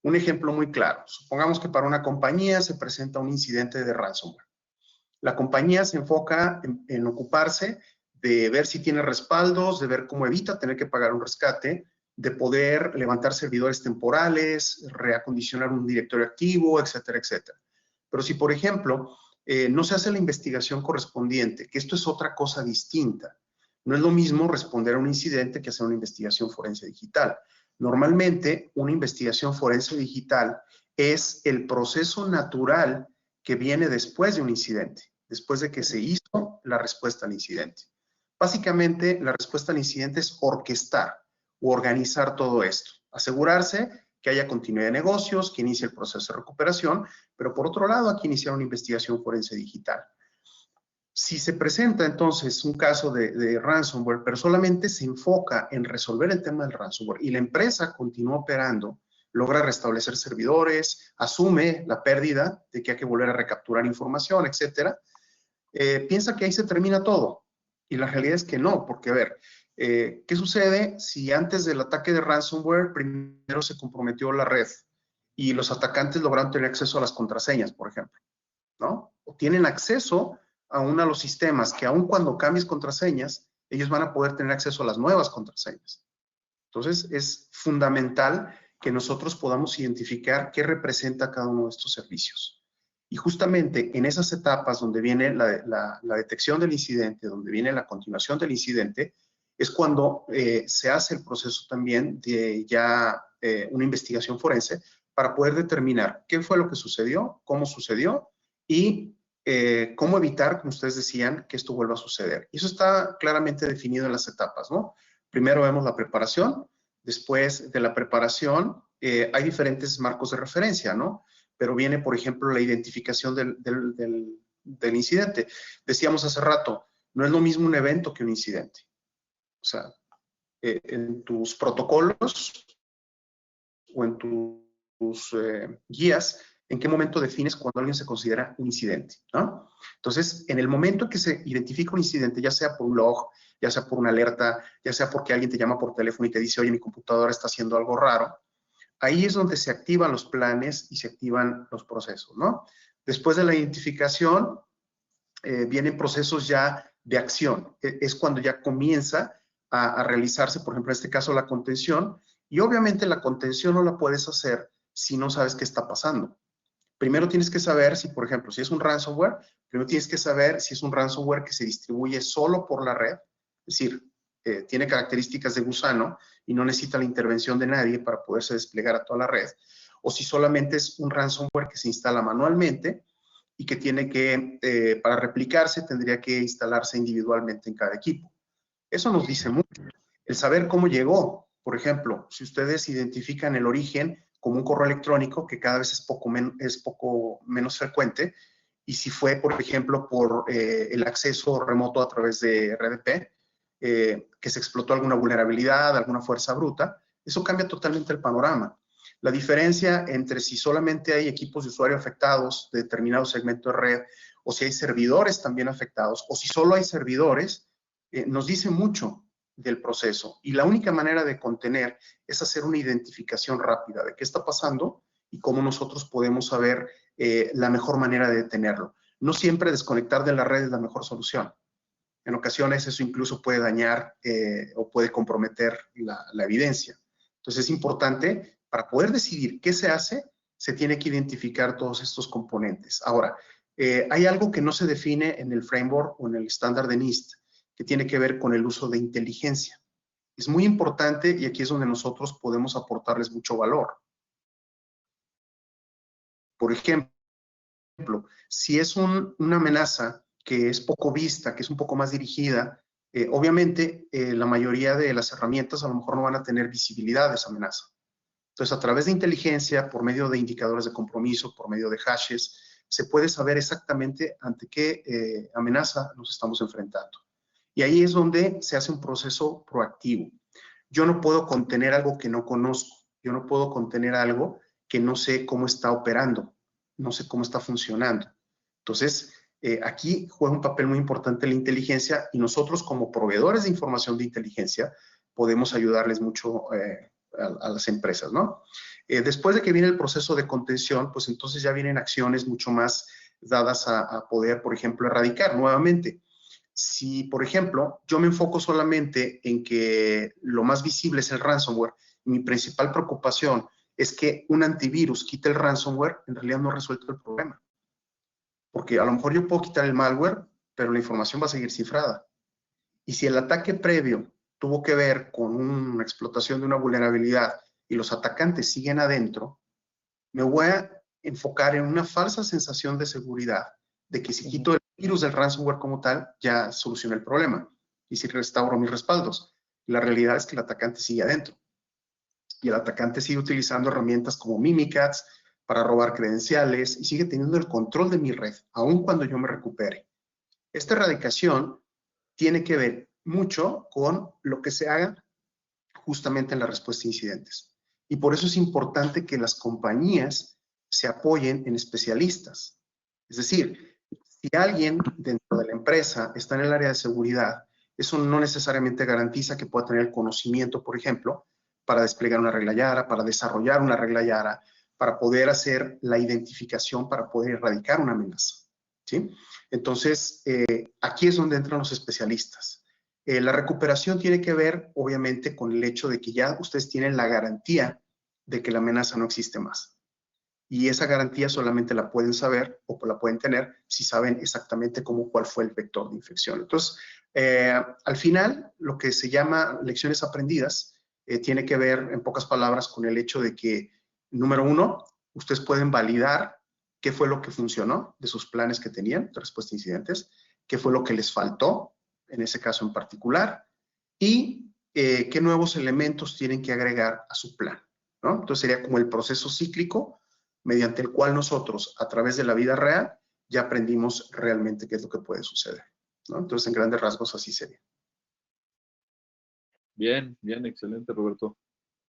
Un ejemplo muy claro, supongamos que para una compañía se presenta un incidente de ransomware. La compañía se enfoca en ocuparse de ver si tiene respaldos, de ver cómo evita tener que pagar un rescate, de poder levantar servidores temporales, reacondicionar un directorio activo, etcétera, etcétera. Pero si, por ejemplo, no se hace la investigación correspondiente, que esto es otra cosa distinta, no es lo mismo responder a un incidente que hacer una investigación forense digital. Normalmente, una investigación forense digital es el proceso natural que viene después de un incidente, después de que se hizo la respuesta al incidente. Básicamente, la respuesta al incidente es orquestar o organizar todo esto, asegurarse que haya continuidad de negocios, que inicie el proceso de recuperación, pero por otro lado, aquí iniciar una investigación forense digital. Si se presenta entonces un caso de ransomware, pero solamente se enfoca en resolver el tema del ransomware y la empresa continúa operando, logra restablecer servidores, asume la pérdida de que hay que volver a recapturar información, etcétera, piensa que ahí se termina todo. Y la realidad es que no, porque a ver, ¿qué sucede si antes del ataque de ransomware primero se comprometió la red y los atacantes lograron tener acceso a las contraseñas, por ejemplo, ¿no? O tienen acceso a uno de los sistemas que aun cuando cambies contraseñas, ellos van a poder tener acceso a las nuevas contraseñas. Entonces, es fundamental que nosotros podamos identificar qué representa cada uno de estos servicios. Y justamente en esas etapas donde viene la detección del incidente, donde viene la continuación del incidente, es cuando se hace el proceso también de ya una investigación forense para poder determinar qué fue lo que sucedió, cómo sucedió y cómo evitar, como ustedes decían, que esto vuelva a suceder. Y eso está claramente definido en las etapas, ¿no? Primero vemos la preparación, después de la preparación hay diferentes marcos de referencia, ¿no? Pero viene, por ejemplo, la identificación del incidente. Decíamos hace rato, no es lo mismo un evento que un incidente. O sea, en tus protocolos o en tus guías, ¿en qué momento defines cuando alguien se considera un incidente? ¿No? Entonces, en el momento en que se identifica un incidente, ya sea por un log, ya sea por una alerta, ya sea porque alguien te llama por teléfono y te dice, oye, mi computadora está haciendo algo raro, ahí es donde se activan los planes y se activan los procesos, ¿no? Después de la identificación, vienen procesos ya de acción. Es cuando ya comienza a realizarse, por ejemplo, en este caso, la contención. Y obviamente la contención no la puedes hacer si no sabes qué está pasando. Primero tienes que saber si, por ejemplo, si es un ransomware, primero tienes que saber si es un ransomware que se distribuye solo por la red, es decir, tiene características de gusano y no necesita la intervención de nadie para poderse desplegar a toda la red, o si solamente es un ransomware que se instala manualmente y que tiene que, para replicarse, tendría que instalarse individualmente en cada equipo. Eso nos dice mucho. El saber cómo llegó, por ejemplo, si ustedes identifican el origen como un correo electrónico, que cada vez es poco menos frecuente, y si fue, por ejemplo, por el acceso remoto a través de RDP, que se explotó alguna vulnerabilidad, alguna fuerza bruta, eso cambia totalmente el panorama. La diferencia entre si solamente hay equipos de usuario afectados de determinado segmento de red, o si hay servidores también afectados, o si solo hay servidores, nos dice mucho del proceso. Y la única manera de contener es hacer una identificación rápida de qué está pasando y cómo nosotros podemos saber la mejor manera de detenerlo. No siempre desconectar de la red es la mejor solución. En ocasiones eso incluso puede dañar o puede comprometer la evidencia. Entonces es importante, para poder decidir qué se hace, se tiene que identificar todos estos componentes. Ahora, hay algo que no se define en el framework o en el estándar de NIST, que tiene que ver con el uso de inteligencia. Es muy importante y aquí es donde nosotros podemos aportarles mucho valor. Por ejemplo, si es una amenaza que es poco vista, que es un poco más dirigida, Obviamente, la mayoría de las herramientas a lo mejor no van a tener visibilidad de esa amenaza. Entonces, a través de inteligencia, por medio de indicadores de compromiso, por medio de hashes, se puede saber exactamente ante qué amenaza nos estamos enfrentando. Y ahí es donde se hace un proceso proactivo. Yo no puedo contener algo que no conozco. Yo no puedo contener algo que no sé cómo está operando, no sé cómo está funcionando. Entonces, aquí juega un papel muy importante la inteligencia y nosotros como proveedores de información de inteligencia podemos ayudarles mucho a las empresas, ¿no? Después de que viene el proceso de contención, pues entonces ya vienen acciones mucho más dadas a poder, por ejemplo, erradicar nuevamente. Si, por ejemplo, yo me enfoco solamente en que lo más visible es el ransomware, mi principal preocupación es que un antivirus quite el ransomware, en realidad no ha resuelto el problema. Porque a lo mejor yo puedo quitar el malware, pero la información va a seguir cifrada. Y si el ataque previo tuvo que ver con una explotación de una vulnerabilidad y los atacantes siguen adentro, me voy a enfocar en una falsa sensación de seguridad, de que si quito el virus del ransomware como tal, ya solucioné el problema. Y si restauro mis respaldos. La realidad es que el atacante sigue adentro. Y el atacante sigue utilizando herramientas como Mimikatz para robar credenciales y sigue teniendo el control de mi red, aun cuando yo me recupere. Esta erradicación tiene que ver mucho con lo que se haga justamente en la respuesta a incidentes. Y por eso es importante que las compañías se apoyen en especialistas. Es decir, si alguien dentro de la empresa está en el área de seguridad, eso no necesariamente garantiza que pueda tener el conocimiento, por ejemplo, para desplegar una regla Yara, para desarrollar una regla Yara, para poder hacer la identificación, para poder erradicar una amenaza. ¿Sí? Entonces, aquí es donde entran los especialistas. La recuperación tiene que ver, obviamente, con el hecho de que ya ustedes tienen la garantía de que la amenaza no existe más. Y esa garantía solamente la pueden saber o la pueden tener si saben exactamente cuál fue el vector de infección. Entonces, al final, lo que se llama lecciones aprendidas tiene que ver, en pocas palabras, con el hecho de que, número uno, ustedes pueden validar qué fue lo que funcionó de sus planes que tenían de respuesta a incidentes, qué fue lo que les faltó en ese caso en particular, y qué nuevos elementos tienen que agregar a su plan, ¿no? Entonces sería como el proceso cíclico mediante el cual nosotros, a través de la vida real, ya aprendimos realmente qué es lo que puede suceder, ¿no? Entonces, en grandes rasgos, así sería. Bien, bien, excelente, Roberto.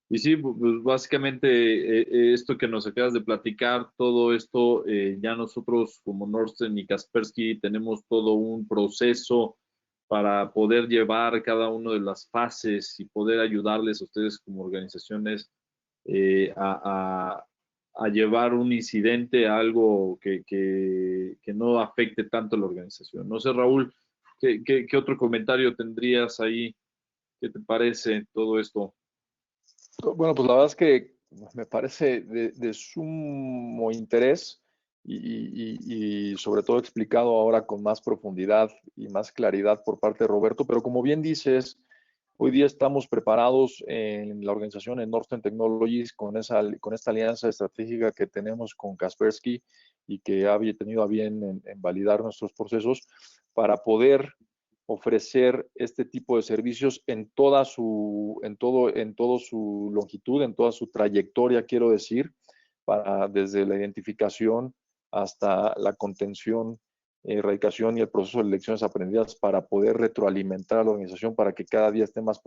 Y sí, pues básicamente esto que nos acabas de platicar, todo esto, ya nosotros como Norsten y Kaspersky tenemos todo un proceso para poder llevar cada una de las fases y poder ayudarles a ustedes como organizaciones a llevar un incidente a algo que no afecte tanto a la organización. No sé, Raúl, ¿qué otro comentario tendrías ahí? ¿Qué te parece todo esto? Bueno, pues la verdad es que me parece de sumo interés y sobre todo explicado ahora con más profundidad y más claridad por parte de Roberto, pero como bien dices, hoy día estamos preparados en la organización en Norsten Technologies con esta alianza estratégica que tenemos con Kaspersky y que ha tenido a bien en validar nuestros procesos para poder ofrecer este tipo de servicios en toda su longitud, en toda su trayectoria, quiero decir, desde la identificación hasta la contención, erradicación y el proceso de lecciones aprendidas para poder retroalimentar a la organización para que cada día esté más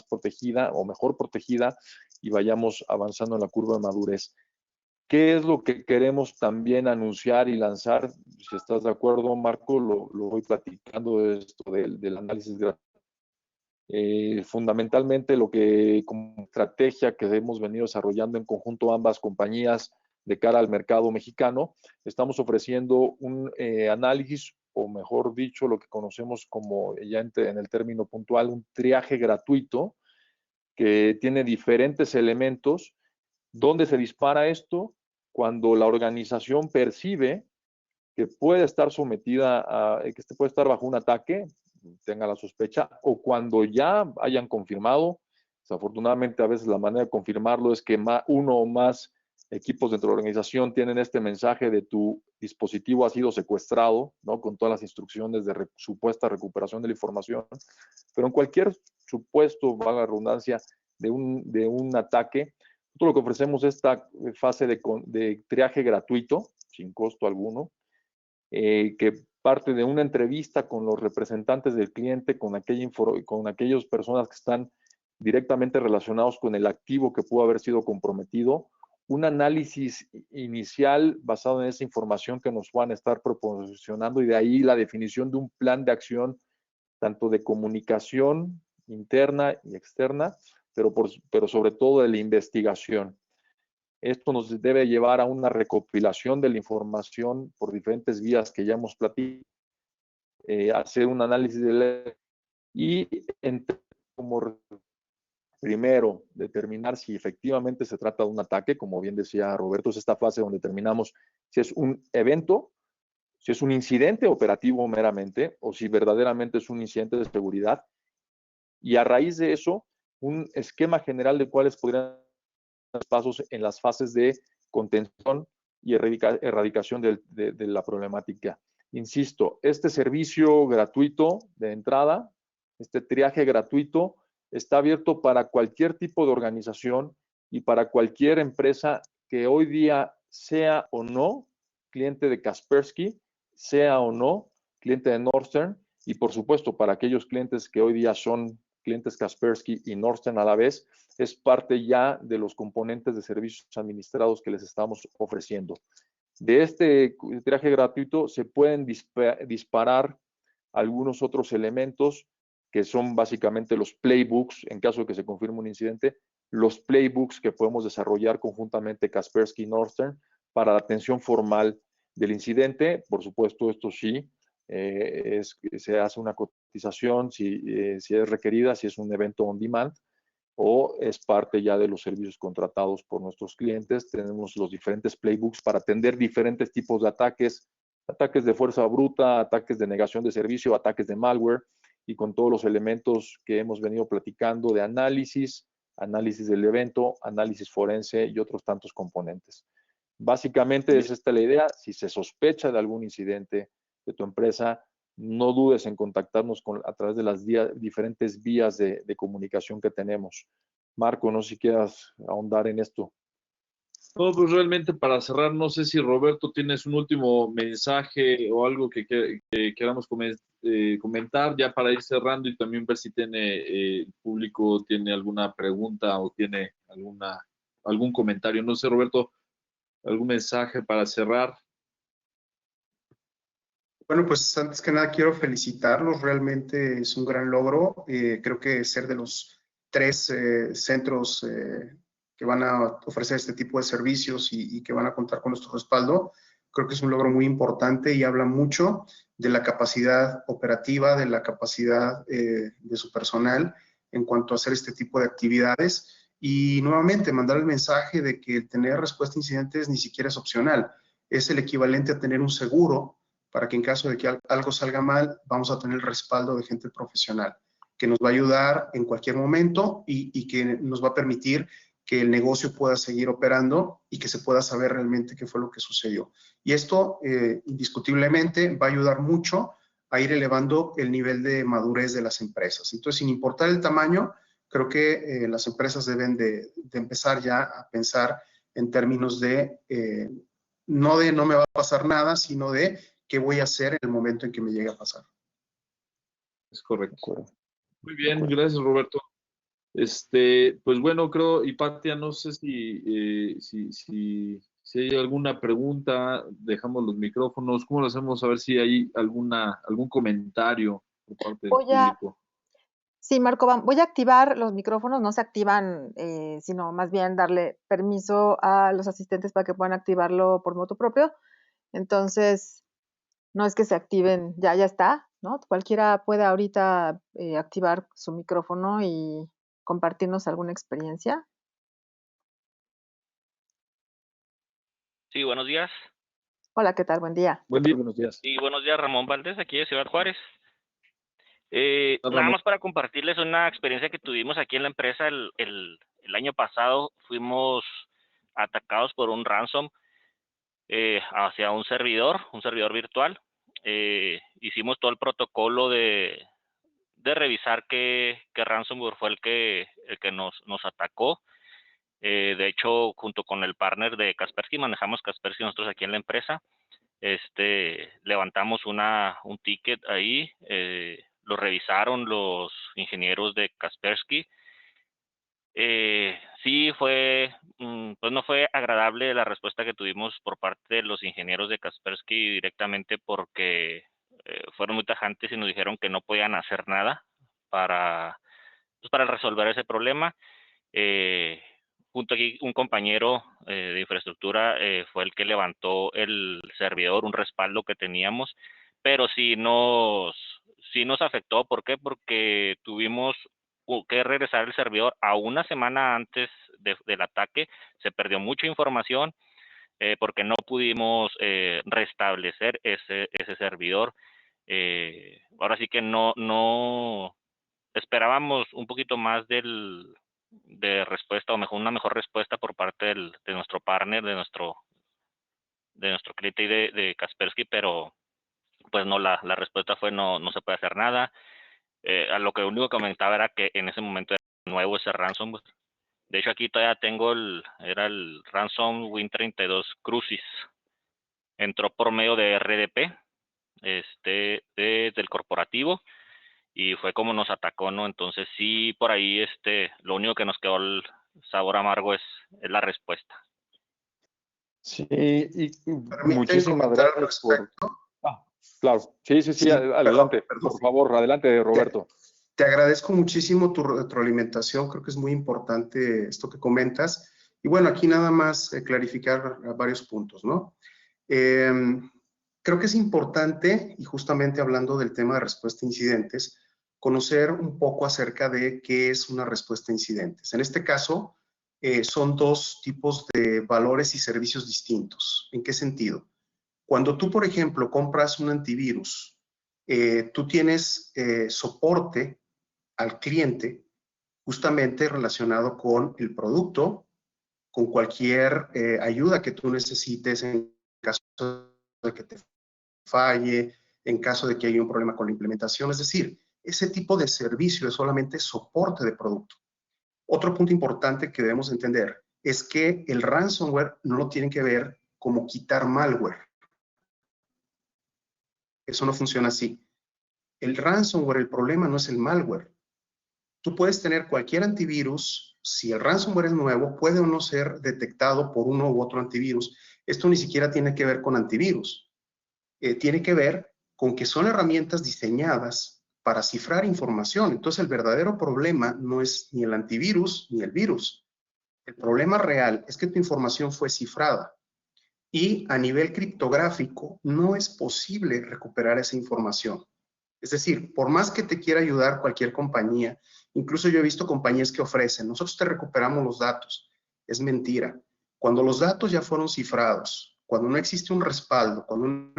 protegida o mejor protegida y vayamos avanzando en la curva de madurez. ¿Qué es lo que queremos también anunciar y lanzar? Si estás de acuerdo, Marco, lo voy platicando de esto del análisis de fundamentalmente lo que como estrategia que hemos venido desarrollando en conjunto ambas compañías de cara al mercado mexicano, estamos ofreciendo un análisis, o mejor dicho, lo que conocemos como ya en el término puntual, un triaje gratuito que tiene diferentes elementos. ¿Dónde se dispara esto? Cuando la organización percibe que puede estar sometida que puede estar bajo un ataque, tenga la sospecha, o cuando ya hayan confirmado. Desafortunadamente, a veces la manera de confirmarlo es que uno o más equipos dentro de la organización tienen este mensaje de tu dispositivo ha sido secuestrado, ¿no? Con todas las instrucciones de supuesta recuperación de la información. Pero en cualquier supuesto, valga la redundancia, de un ataque, nosotros lo que ofrecemos es esta fase de triaje gratuito, sin costo alguno, que parte de una entrevista con los representantes del cliente, con aquellas personas que están directamente relacionados con el activo que pudo haber sido comprometido, un análisis inicial basado en esa información que nos van a estar proporcionando y de ahí la definición de un plan de acción tanto de comunicación interna y externa, pero sobre todo de la investigación. Esto nos debe llevar a una recopilación de la información por diferentes vías que ya hemos platicado, hacer un análisis y como primero determinar si efectivamente se trata de un ataque, como bien decía Roberto, es esta fase donde determinamos si es un evento, si es un incidente operativo meramente o si verdaderamente es un incidente de seguridad. Y a raíz de eso, un esquema general de cuáles podrían ser los pasos en las fases de contención y erradicación de la problemática. Insisto, este servicio gratuito de entrada, este triaje gratuito, está abierto para cualquier tipo de organización y para cualquier empresa que hoy día sea o no cliente de Kaspersky, sea o no cliente de Northern, y por supuesto para aquellos clientes que hoy día son clientes Kaspersky y Northern a la vez, es parte ya de los componentes de servicios administrados que les estamos ofreciendo. De este triaje gratuito se pueden disparar algunos otros elementos que son básicamente los playbooks, en caso de que se confirme un incidente, los playbooks que podemos desarrollar conjuntamente Kaspersky y Northern para la atención formal del incidente. Por supuesto, esto sí, se hace una cotización si es requerida, si es un evento on demand, o es parte ya de los servicios contratados por nuestros clientes. Tenemos los diferentes playbooks para atender diferentes tipos de ataques de fuerza bruta, ataques de negación de servicio, ataques de malware, y con todos los elementos que hemos venido platicando de análisis del evento, análisis forense y otros tantos componentes. Básicamente es esta la idea. Si se sospecha de algún incidente de tu empresa, no dudes en contactarnos a través de las diferentes vías de comunicación que tenemos. Marco, no sé si quieras ahondar en esto. No, pues realmente para cerrar, no sé si Roberto tienes un último mensaje o algo que queramos comentar ya para ir cerrando y también ver si el público tiene alguna pregunta o tiene algún comentario. No sé, Roberto, algún mensaje para cerrar. Bueno, pues antes que nada quiero felicitarlos, realmente es un gran logro. Creo que ser de los 3 centros que van a ofrecer este tipo de servicios y que van a contar con nuestro respaldo, creo que es un logro muy importante y habla mucho de la capacidad operativa, de la capacidad de su personal en cuanto a hacer este tipo de actividades. Y nuevamente, mandar el mensaje de que tener respuesta a incidentes ni siquiera es opcional. Es el equivalente a tener un seguro para que en caso de que algo salga mal, vamos a tener el respaldo de gente profesional que nos va a ayudar en cualquier momento y que nos va a permitir que el negocio pueda seguir operando y que se pueda saber realmente qué fue lo que sucedió. Y esto, indiscutiblemente, va a ayudar mucho a ir elevando el nivel de madurez de las empresas. Entonces, sin importar el tamaño, creo que las empresas deben de empezar ya a pensar en términos de, no me va a pasar nada, sino de qué voy a hacer en el momento en que me llegue a pasar. Es correcto. Muy bien, gracias, Roberto. Pues bueno, creo, Hipatia, no sé si hay alguna pregunta, dejamos los micrófonos. ¿Cómo lo hacemos? A ver si hay algún comentario por parte del público. Sí, Marco, voy a activar los micrófonos, no se activan, sino más bien darle permiso a los asistentes para que puedan activarlo por motu propio. Entonces, no es que se activen, ya está, ¿no? Cualquiera puede ahorita activar su micrófono y compartirnos alguna experiencia. Sí, buenos días. Hola, ¿qué tal? Buen día. Buen día, buenos días. Sí, buenos días, Ramón Valdés, aquí de Ciudad Juárez. Nada más para compartirles una experiencia que tuvimos aquí en la empresa el año pasado. Fuimos atacados por un ransom hacia un servidor virtual. Hicimos todo el protocolo de revisar qué ransomware fue el que nos atacó. De hecho, junto con el partner de Kaspersky, manejamos Kaspersky nosotros aquí en la empresa. Levantamos un ticket ahí, lo revisaron los ingenieros de Kaspersky. Sí pues no fue agradable la respuesta que tuvimos por parte de los ingenieros de Kaspersky directamente, porque fueron muy tajantes y nos dijeron que no podían hacer nada para resolver ese problema. Junto aquí un compañero de infraestructura fue el que levantó el servidor, un respaldo que teníamos, pero sí nos afectó. ¿Por qué? Porque tuvimos que regresar el servidor a una semana antes del ataque. Se perdió mucha información porque no pudimos restablecer ese servidor. Ahora sí que no esperábamos un poquito más de respuesta, o una mejor respuesta por parte de nuestro partner, de nuestro cliente de Kaspersky, pero pues no, la respuesta fue no se puede hacer nada. A lo que único que comentaba era que en ese momento era nuevo ese ransomware. De hecho, aquí todavía tengo era el ransom Win32 Crucis. Entró por medio de RDP, del corporativo, y fue como nos atacó, ¿no? Entonces sí, por ahí lo único que nos quedó el sabor amargo es la respuesta. Sí, y Permiten muchísimas comentar al gracias por... respecto. Claro, sí, adelante, perdón. por favor, adelante, Roberto. Te agradezco muchísimo tu retroalimentación, creo que es muy importante esto que comentas. Y bueno, aquí nada más clarificar varios puntos, ¿no? Creo que es importante, y justamente hablando del tema de respuesta a incidentes, conocer un poco acerca de qué es una respuesta a incidentes. En este caso, son dos tipos de valores y servicios distintos. ¿En qué sentido? Cuando tú, por ejemplo, compras un antivirus, tú tienes soporte al cliente justamente relacionado con el producto, con cualquier ayuda que tú necesites en caso de que te falle, en caso de que haya un problema con la implementación. Es decir, ese tipo de servicio es solamente soporte de producto. Otro punto importante que debemos entender es que el ransomware no lo tiene que ver como quitar malware. Eso no funciona así. El ransomware, el problema no es el malware. Tú puedes tener cualquier antivirus, si el ransomware es nuevo, puede o no ser detectado por uno u otro antivirus. Esto ni siquiera tiene que ver con antivirus. Tiene que ver con que son herramientas diseñadas para cifrar información. Entonces, el verdadero problema no es ni el antivirus ni el virus. El problema real es que tu información fue cifrada y a nivel criptográfico no es posible recuperar esa información. Es decir, por más que te quiera ayudar cualquier compañía, incluso yo he visto compañías que ofrecen, nosotros te recuperamos los datos. Es mentira. Cuando los datos ya fueron cifrados, cuando no existe un respaldo, cuando no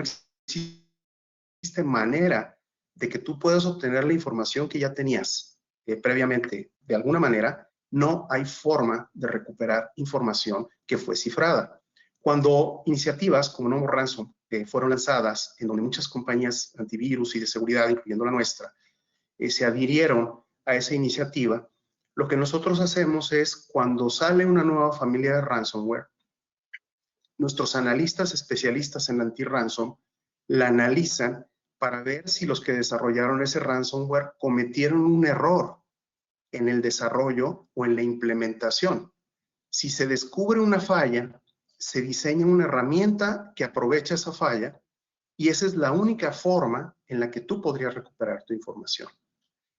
existe manera de que tú puedas obtener la información que ya tenías previamente, de alguna manera, no hay forma de recuperar información que fue cifrada. Cuando iniciativas como Novo Ransom fueron lanzadas, en donde muchas compañías antivirus y de seguridad, incluyendo la nuestra, se adhirieron a esa iniciativa, lo que nosotros hacemos es, cuando sale una nueva familia de ransomware, nuestros analistas especialistas en anti-ransom la analizan para ver si los que desarrollaron ese ransomware cometieron un error en el desarrollo o en la implementación. Si se descubre una falla, se diseña una herramienta que aprovecha esa falla y esa es la única forma en la que tú podrías recuperar tu información.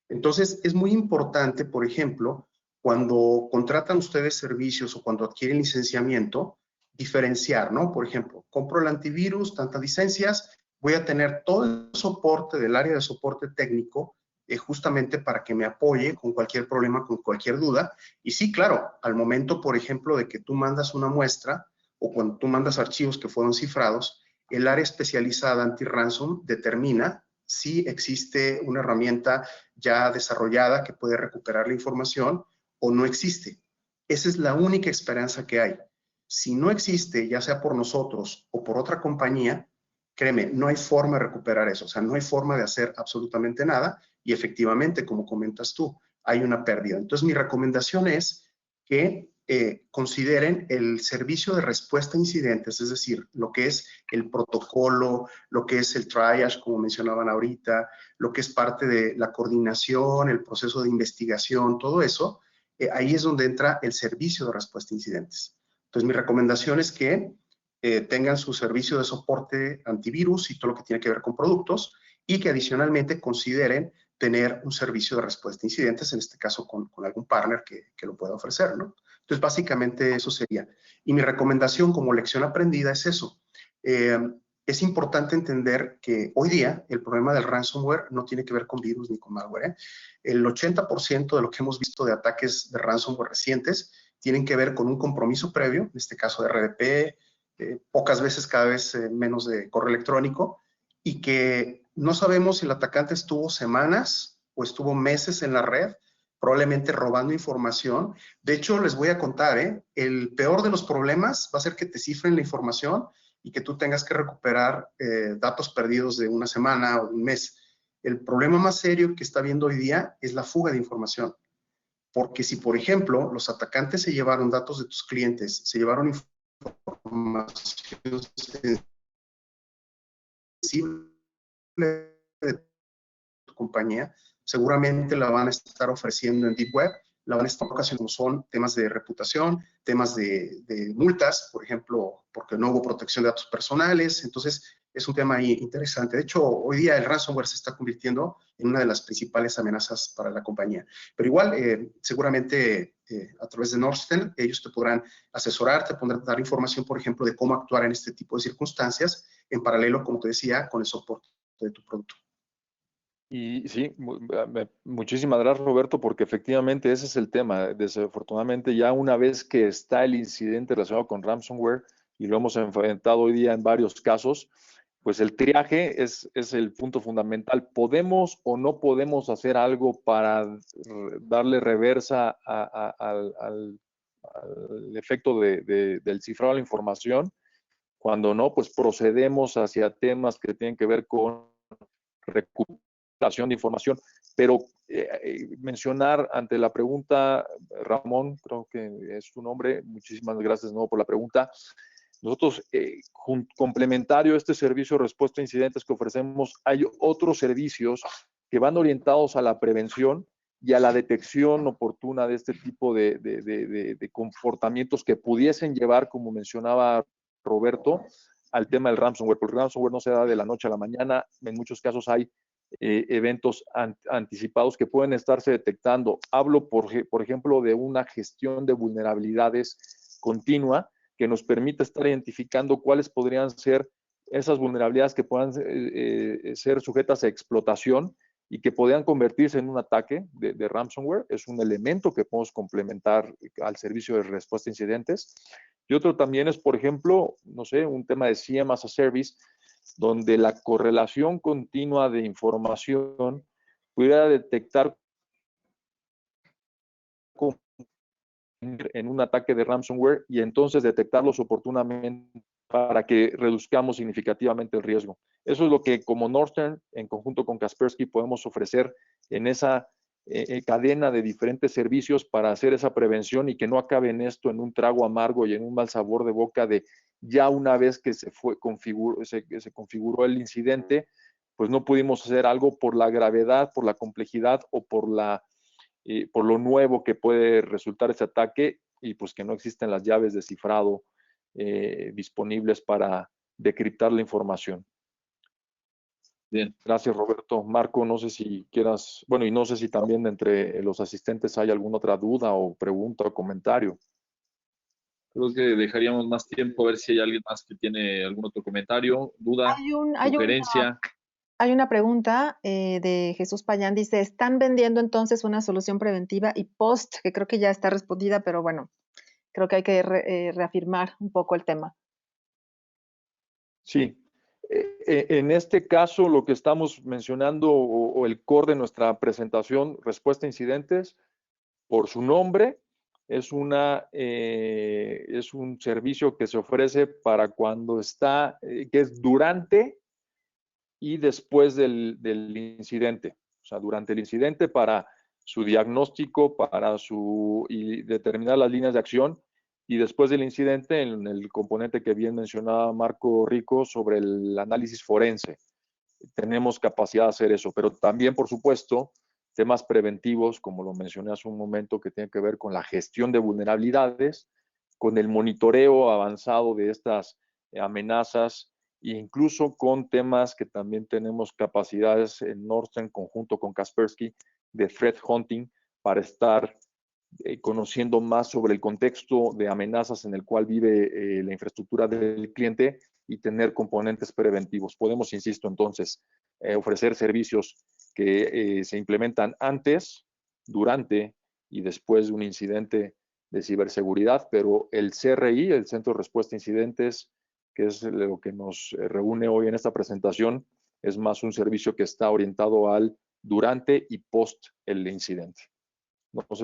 Entonces, es muy importante, por ejemplo, cuando contratan ustedes servicios o cuando adquieren licenciamiento, diferenciar, ¿no? Por ejemplo, compro el antivirus, tantas licencias, voy a tener todo el soporte del área de soporte técnico justamente para que me apoye con cualquier problema, con cualquier duda. Y sí, claro, al momento, por ejemplo, de que tú mandas una muestra o cuando tú mandas archivos que fueron cifrados, el área especializada anti-ransom determina si existe una herramienta ya desarrollada que puede recuperar la información o no existe. Esa es la única esperanza que hay. Si no existe, ya sea por nosotros o por otra compañía, créeme, no hay forma de recuperar eso. O sea, no hay forma de hacer absolutamente nada y efectivamente, como comentas tú, hay una pérdida. Entonces, mi recomendación es que consideren el servicio de respuesta a incidentes, es decir, lo que es el protocolo, lo que es el triage, como mencionaban ahorita, lo que es parte de la coordinación, el proceso de investigación, todo eso, ahí es donde entra el servicio de respuesta a incidentes. Entonces, mi recomendación es que tengan su servicio de soporte antivirus y todo lo que tiene que ver con productos y que adicionalmente consideren tener un servicio de respuesta a incidentes, en este caso con algún partner que lo pueda ofrecer, ¿no? Entonces, básicamente eso sería. Y mi recomendación como lección aprendida es eso. Es importante entender que hoy día el problema del ransomware no tiene que ver con virus ni con malware, ¿eh? El 80% de lo que hemos visto de ataques de ransomware recientes tienen que ver con un compromiso previo, en este caso de RDP, pocas veces, cada vez menos de correo electrónico, y que no sabemos si el atacante estuvo semanas o estuvo meses en la red, probablemente robando información. De hecho, les voy a contar, el peor de los problemas va a ser que te cifren la información y que tú tengas que recuperar datos perdidos de una semana o de un mes. El problema más serio que está habiendo hoy día es la fuga de información. Porque si, por ejemplo, los atacantes se llevaron datos de tus clientes, se llevaron información sensible de tu compañía, seguramente la van a estar ofreciendo en Deep Web, la van a estar ocasionando, son temas de reputación, temas de multas, por ejemplo, porque no hubo protección de datos personales. Entonces, es un tema interesante. De hecho, hoy día el ransomware se está convirtiendo en una de las principales amenazas para la compañía. Pero igual, seguramente a través de Norsten, ellos te podrán asesorar, te podrán dar información, por ejemplo, de cómo actuar en este tipo de circunstancias, en paralelo, como te decía, con el soporte de tu producto. Y sí, muchísimas gracias, Roberto, porque efectivamente ese es el tema. Desafortunadamente, ya una vez que está el incidente relacionado con ransomware, y lo hemos enfrentado hoy día en varios casos, pues el triaje es el punto fundamental. ¿Podemos o no podemos hacer algo para darle reversa al efecto del cifrado de la información? Cuando no, pues procedemos hacia temas que tienen que ver con recuperación de información. Pero mencionar ante la pregunta, Ramón, creo que es tu nombre, muchísimas gracias de nuevo por la pregunta. Nosotros, complementario a este servicio de respuesta a incidentes que ofrecemos, hay otros servicios que van orientados a la prevención y a la detección oportuna de este tipo de comportamientos que pudiesen llevar, como mencionaba Roberto, al tema del ransomware. Porque el ransomware no se da de la noche a la mañana. En muchos casos hay eventos anticipados que pueden estarse detectando. Hablo, por ejemplo, de una gestión de vulnerabilidades continua que nos permite estar identificando cuáles podrían ser esas vulnerabilidades que puedan ser sujetas a explotación y que podrían convertirse en un ataque de ransomware. Es un elemento que podemos complementar al servicio de respuesta a incidentes. Y otro también es, por ejemplo, no sé, un tema de CM as a Service, donde la correlación continua de información pudiera detectar en un ataque de ransomware y entonces detectarlos oportunamente para que reduzcamos significativamente el riesgo. Eso es lo que como Norsten, en conjunto con Kaspersky, podemos ofrecer en esa cadena de diferentes servicios para hacer esa prevención y que no acabe en esto, en un trago amargo y en un mal sabor de boca de ya una vez que se configuró el incidente, pues no pudimos hacer algo por la gravedad, por la complejidad o por lo nuevo que puede resultar ese ataque y pues que no existen las llaves de cifrado disponibles para decriptar la información. Bien. Gracias, Roberto. Marco, no sé si quieras, bueno, y no sé si también entre los asistentes hay alguna otra duda o pregunta o comentario. Creo que dejaríamos más tiempo a ver si hay alguien más que tiene algún otro comentario, duda, sugerencia. Hay una pregunta de Jesús Payán, dice, ¿están vendiendo entonces una solución preventiva y post? Que creo que ya está respondida, pero bueno, creo que hay que reafirmar un poco el tema. Sí. En este caso, lo que estamos mencionando o el core de nuestra presentación, respuesta a incidentes, por su nombre, es un servicio que se ofrece para cuando está, que es durante y después del incidente. O sea, durante el incidente para su diagnóstico, y determinar las líneas de acción, y después del incidente en el componente que bien mencionaba Marco Rico sobre el análisis forense. Tenemos capacidad de hacer eso, pero también, por supuesto, temas preventivos, como lo mencioné hace un momento, que tienen que ver con la gestión de vulnerabilidades, con el monitoreo avanzado de estas amenazas, e incluso con temas que también tenemos capacidades en Nordstern, conjunto con Kaspersky, de threat hunting, para estar conociendo más sobre el contexto de amenazas en el cual vive la infraestructura del cliente y tener componentes preventivos. Podemos, insisto, entonces, ofrecer servicios que se implementan antes, durante y después de un incidente de ciberseguridad, pero el CRI, el Centro de Respuesta a Incidentes, que es lo que nos reúne hoy en esta presentación, es más un servicio que está orientado al durante y post el incidente. No sé